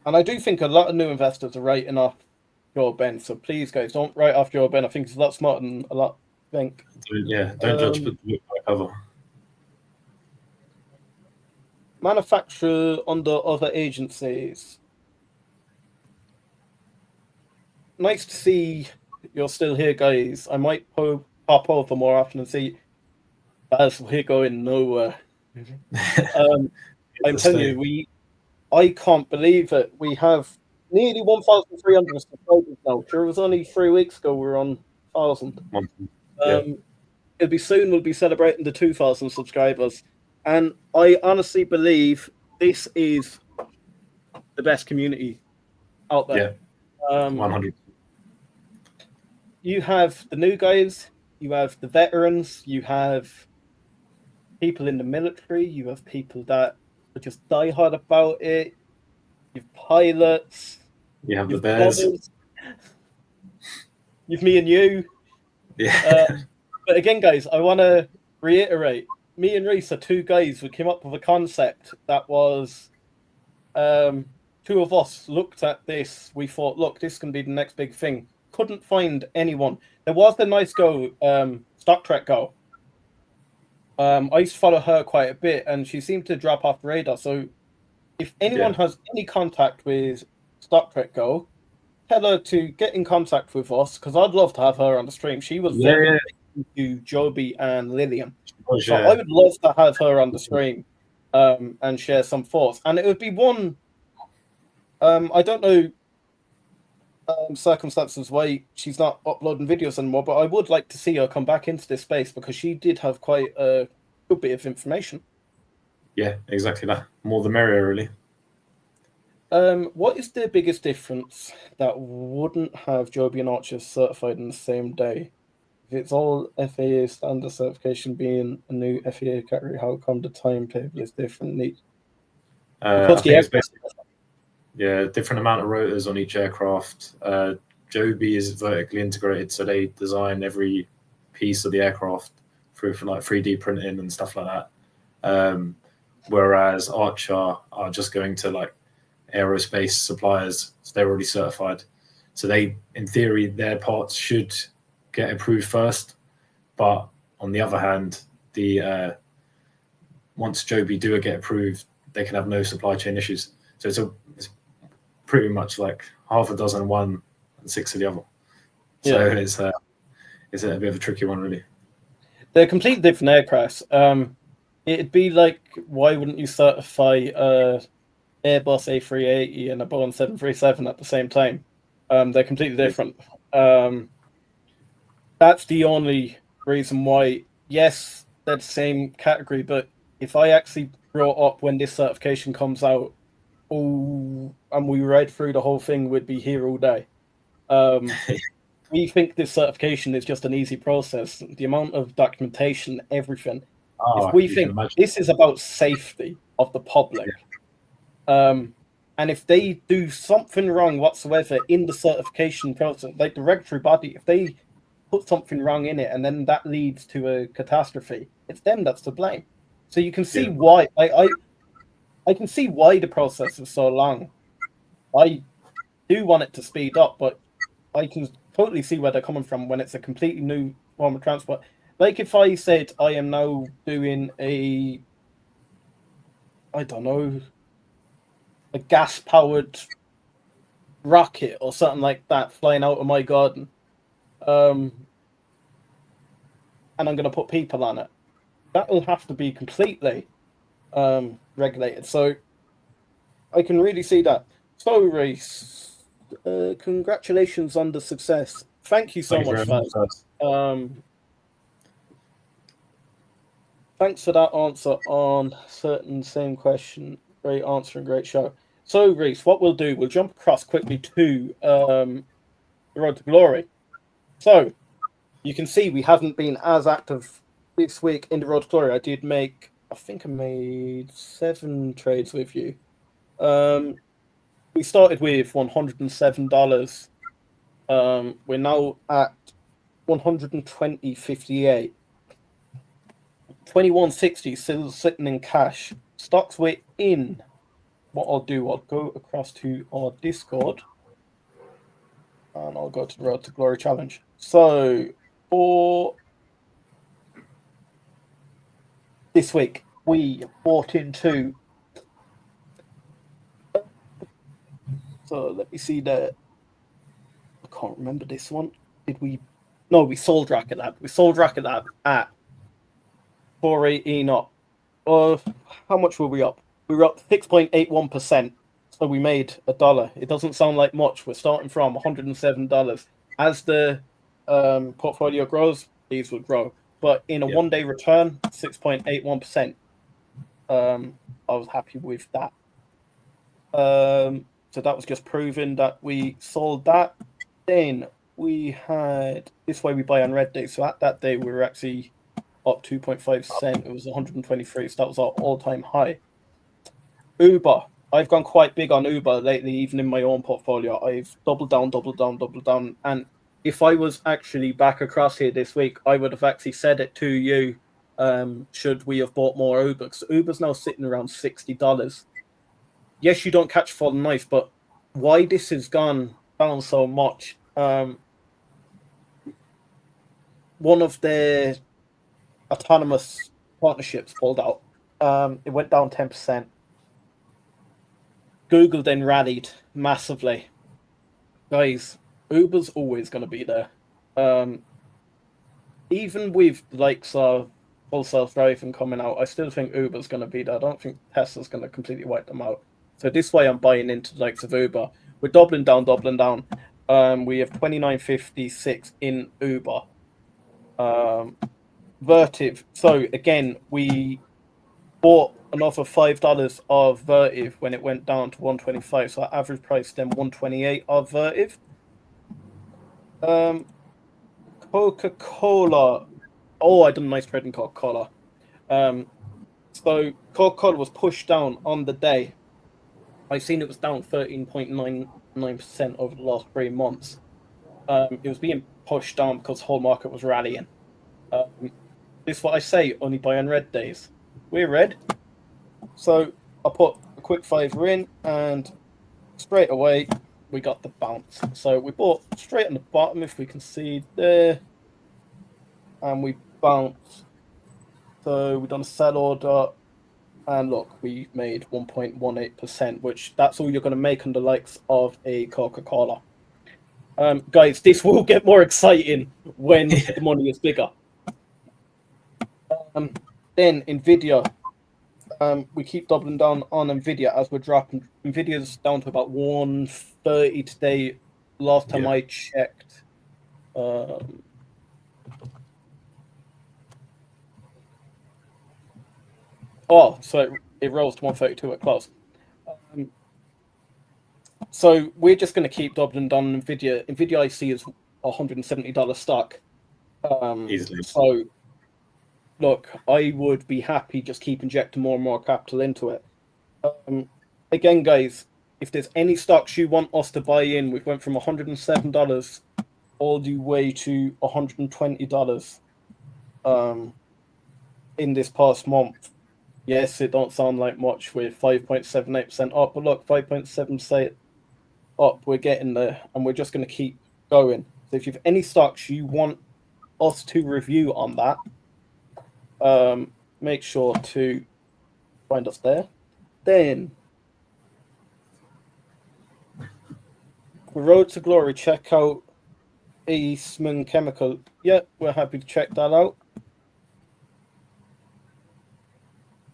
And I do think a lot of new investors are writing off Joby, so please, guys, don't write off Joby. I think it's a lot smarter than a lot think. Don't judge the book by cover. Manufacture under other agencies. Nice to see you're still here, guys. I might pop over more often and see as we're going nowhere. I'm telling you, I can't believe it. We have nearly 1,300 subscribers now. Sure, it was only 3 weeks ago we were on 1,000. It'll be soon. We'll be celebrating the 2,000 subscribers, and I honestly believe this is the best community out there. 100. You have the new guys, you have the veterans, you have people in the military, you have people that are just diehard about it, you have pilots, you have the bears, you've me and you. But again, guys, I want to reiterate, me and Reese are two guys who came up with a concept that was two of us looked at this, we thought, look, this can be the next big thing. Couldn't find anyone. There was the nice girl, Stock Trek girl. I used to follow her quite a bit, and she seemed to drop off the radar. So if anyone has any contact with Stock Trek girl, tell her to get in contact with us, because I'd love to have her on the stream. She was very into Joby and Lillian. So I would love to have her on the stream and share some thoughts. And it would be one, I don't know circumstances why she's not uploading videos anymore, but I would like to see her come back into this space, because she did have quite a good bit of information. Yeah, exactly that. More the merrier, really. What is the biggest difference that wouldn't have Joby and Archer certified in the same day? If it's all FAA standard certification being a new FAA category, how come the timetable is different? I think it's basically different amount of rotors on each aircraft. Joby is vertically integrated, so they design every piece of the aircraft through for like 3D printing and stuff like that. Whereas Archer are just going to like aerospace suppliers, so they're already certified. So they, in theory, their parts should get approved first. But on the other hand, once Joby do get approved, they can have no supply chain issues. So it's pretty much like half a dozen one and 6 of the other. So it's a bit of a tricky one, really. They're completely different aircrafts. It'd be like, why wouldn't you certify Airbus A380 and a Boeing 737 at the same time? They're completely different. That's the only reason why. Yes, they're the same category, but if I actually brought up when this certification comes out, and we read through the whole thing, we'd be here all day. We think this certification is just an easy process. The amount of documentation, everything. If we think this is about safety of the public, and if they do something wrong whatsoever in the certification process, like the regulatory body, if they put something wrong in it, and then that leads to a catastrophe. It's them that's to blame. So you can see why I can see why the process is so long. I do want it to speed up, but I can totally see where they're coming from when it's a completely new form of transport. Like if I said I am now doing I don't know, a gas powered rocket or something like that flying out of my garden, and I'm going to put people on it, that will have to be completely regulated. So I can really see that. So, Reese, congratulations on the success. Thank you so Thank you much very for much. that. Thanks for that answer on certain same question. Great answer and great show. So, Reese, what we'll do, we'll jump across quickly to the Road to Glory. So, you can see we haven't been as active this week in the Road to Glory. I think I made 7 trades with you. We started with $107. We're now at 120.58. 2160 still sitting in cash. Stocks we're in. What I'll do, I'll go across to our Discord and I'll go to the Road to Glory challenge. So for this week, we bought into. So let me see there. I can't remember this one. Did we? No, we sold Rocket Lab. We sold Rocket Lab at 418 up. How much were we up? We were up 6.81%. So we made $1. It doesn't sound like much. We're starting from $107. As the portfolio grows, these will grow. But in a 1 day return, 6.81%. I was happy with that. So that was just proving that we sold that. Then we had this way we buy on red day. So at that day we were actually up 2.5 cent. It was 123. So that was our all-time high. Uber. I've gone quite big on Uber lately, even in my own portfolio. I've doubled down. And if I was actually back across here this week, I would have actually said it to you. Should we have bought more Uber? Because Uber's now sitting around $60. Yes, you don't catch full knife, but why this has gone down so much? One of their autonomous partnerships pulled out. It went down 10%. Google then rallied massively. Guys, Uber's always going to be there. Even with the likes of full self-driving coming out, I still think Uber's going to be there. I don't think Tesla's going to completely wipe them out. So this way I'm buying into the likes of Uber. We're doubling down. We have 29.56 in Uber. Vertiv. So again, we bought another $5 of Vertiv when it went down to 125. So our average price then 128 of Vertiv. Coca-Cola. Oh, I done a nice trade in Coca-Cola. So Coca-Cola was pushed down on the day. I've seen it was down 13.99% over the last 3 months. It was being pushed down because the whole market was rallying. This is what I say, only buy on red days. We're red. So I put a quick $5 in and straight away we got the bounce. So we bought straight on the bottom, if we can see there. And we bounced. So we've done a sell order. And look, we made 1.18%, which that's all you're going to make on the likes of a Coca-Cola. Guys, this will get more exciting when the money is bigger. Then Nvidia, we keep doubling down on Nvidia as we're dropping. Nvidia's down to about 130 today. Last time I checked. So it rose to 132 at close. So we're just going to keep doubling down on Nvidia. Nvidia I see is $170 stock. Easily. So look, I would be happy just keep injecting more and more capital into it. Again, guys, if there's any stocks you want us to buy in, we went from $107 all the way to $120 in this past month. Yes, it don't sound like much with 5.78% up, but look, 5.7% up, we're getting there, and we're just going to keep going. So if you have any stocks you want us to review on that, make sure to find us there. Then, the Road to Glory, check out Eastman Chemical. Yeah, we're happy to check that out.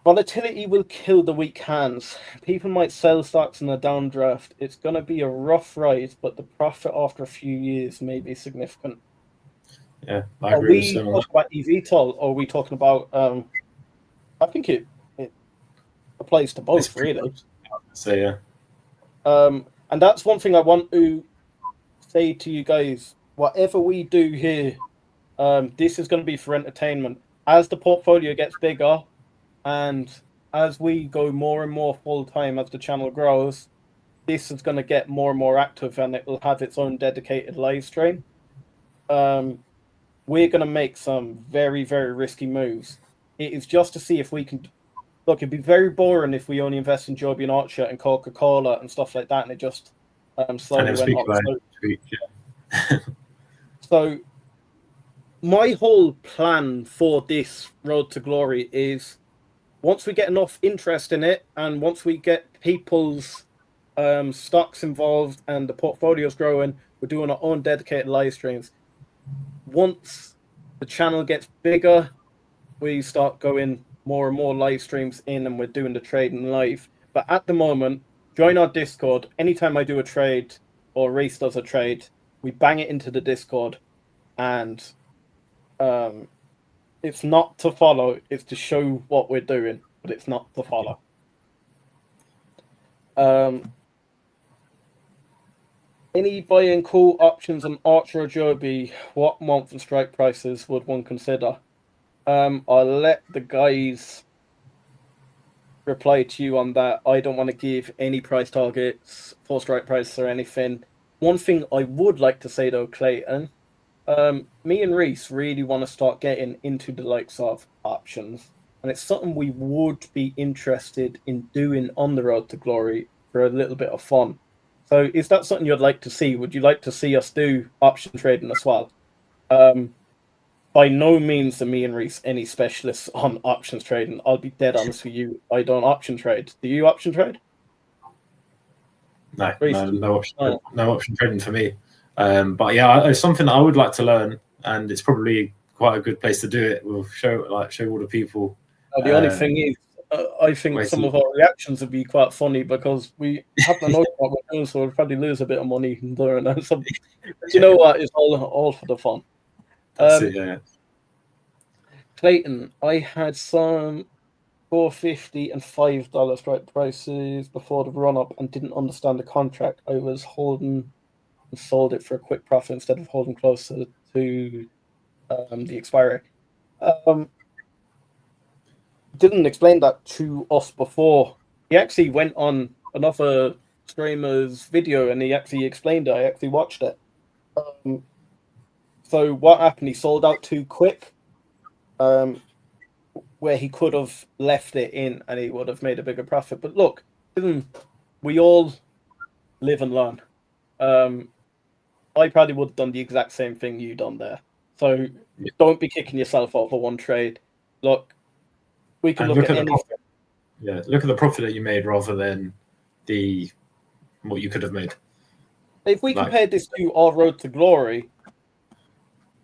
Volatility will kill the weak hands. People might sell stocks in a downdraft. It's going to be a rough ride, but the profit after a few years may be significant. Yeah, I Are agree with we Sim on talking about Evtol, or are we talking about? I think it applies to that. It's both, pretty really. much, so yeah. And that's one thing I want to say to you guys. Whatever we do here, this is going to be for entertainment. As the portfolio gets bigger, and as we go more and more full time as the channel grows, this is going to get more and more active, and it will have its own dedicated live stream. We're going to make some very, very risky moves. It is just to see if we can. Look, it'd be very boring if we only invest in Joby and Archer and Coca-Cola and stuff like that, and it just slowly And went speak up. about So, it. Yeah. so my whole plan for this Road to Glory is once we get enough interest in it, and once we get people's stocks involved and the portfolio's growing, we're doing our own dedicated live streams. Once the channel gets bigger, we start going more and more live streams in, and we're doing the trading live. But at the moment, join our Discord. Anytime I do a trade or Reese does a trade, we bang it into the Discord, and it's not to follow, it's to show what we're doing, but it's not to follow. Any buy-in call options on Archer or Joby? What month and strike prices would one consider? I'll let the guys reply to you on that. I don't want to give any price targets for strike prices or anything. One thing I would like to say though, Clayton, me and Reese really want to start getting into the likes of options, and it's something we would be interested in doing on the Road to Glory for a little bit of fun. So is that something you'd like to see? Would you like to see us do option trading as well? By no means are me and Reese any specialists on options trading. I'll be dead honest with you. I don't option trade. Do you option trade? No, Reese, no option trading for me. But yeah, it's something that I would like to learn, and it's probably quite a good place to do it. We'll show all the people. The only thing is, I think some of our reactions would be quite funny because we have to know what we're doing, so we'll probably lose a bit of money doing that. So, you know what? It's all for the fun. That's it, yeah. Clayton, I had some $4.50 and $5 strike prices before the run up and didn't understand the contract. I was holding and sold it for a quick profit instead of holding closer to the expiry. Didn't explain that to us before. He actually went on another streamer's video and he actually explained it. I actually watched it. So what happened? He sold out too quick, where he could have left it in and he would have made a bigger profit. But look, we all live and learn. I probably would have done the exact same thing you done there. So don't be kicking yourself off for one trade. Look, we can look at anything. Yeah, look at the profit that you made rather than what you could have made. If we compared this to our Road to Glory,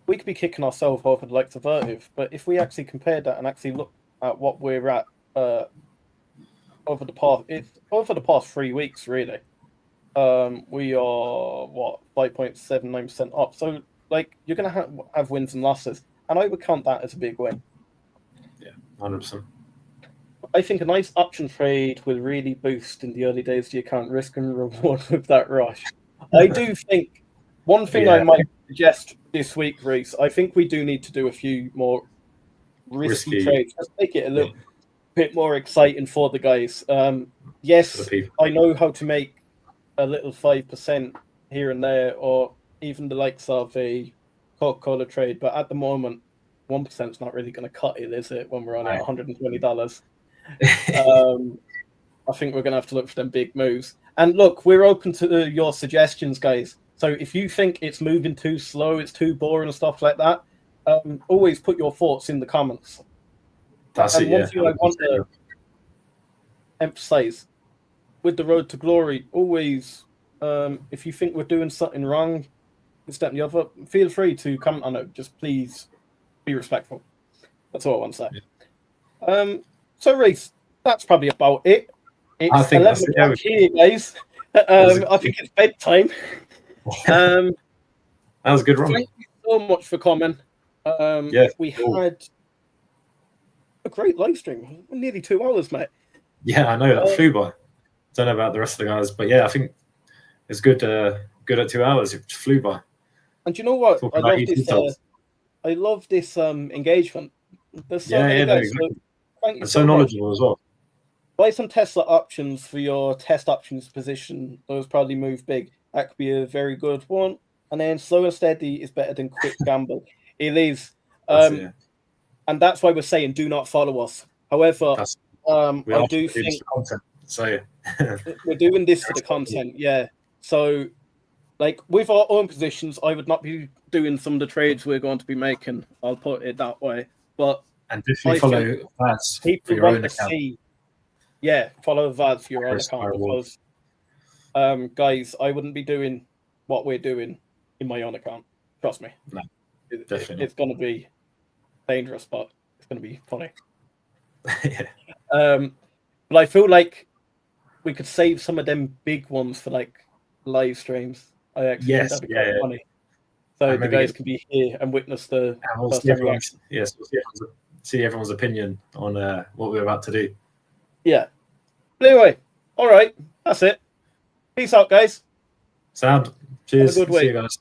we could be kicking ourselves off at the likes of Vertiv. But if we actually compared that and actually look at what we're at over the past 3 weeks, really, we are 5.79% up. So like you're gonna have wins and losses, and I would count that as a big win. Yeah, 100%. I think a nice option trade will really boost in the early days of the account risk and reward with that rush. I do think one thing I might suggest this week, Reese, I think we do need to do a few more risky trades. Let's make it a little bit more exciting for the guys. Yes, I know how to make a little 5% here and there, or even the likes of a Coca-Cola trade, but at the moment, 1% is not really going to cut it, is it? When we're only at $120, I think we're going to have to look for them big moves. And look, we're open to your suggestions, guys. So if you think it's moving too slow, it's too boring and stuff like that, always put your thoughts in the comments. That's and it. one Yeah. thing I want to emphasize with the road to glory, always, if you think we're doing something wrong, this, that, and the other, feel free to comment on it. Just please be respectful. That's all I want to say. Yeah. So, Reese, that's probably about it. It's 11 o'clock here, guys. I think it's bedtime. That was a good run. Thank you so much for coming. We had a great live stream. Nearly 2 hours, mate. Yeah, I know. That flew by. Don't know about the rest of the guys, but yeah, I think it's good. Good at 2 hours. It flew by. And you know what? I love this engagement. There's so many guys. Exactly. It's so knowledgeable as well. Buy some Tesla options for your test options position. Those probably move big. That could be a very good one. And then slow and steady is better than quick gamble. It is. And that's why we're saying do not follow us. However, I do think content, so we're doing this for the content. Yeah. So, like with our own positions, I would not be doing some of the trades we're going to be making. I'll put it that way. But and definitely follow VADs for your own account. Follow VADs for your own account because, guys, I wouldn't be doing what we're doing in my own account. Trust me. No, definitely. It's going to be dangerous, but it's going to be funny. Yeah. But I feel like we could save some of them big ones for like live streams. I actually think that'd be quite funny. So the guys can be here and witness the reaction. Yes, we'll see everyone's opinion on what we're about to do. Yeah. But anyway, all right, that's it. Peace out, guys. Sound. Cheers. Have a good week. See you guys.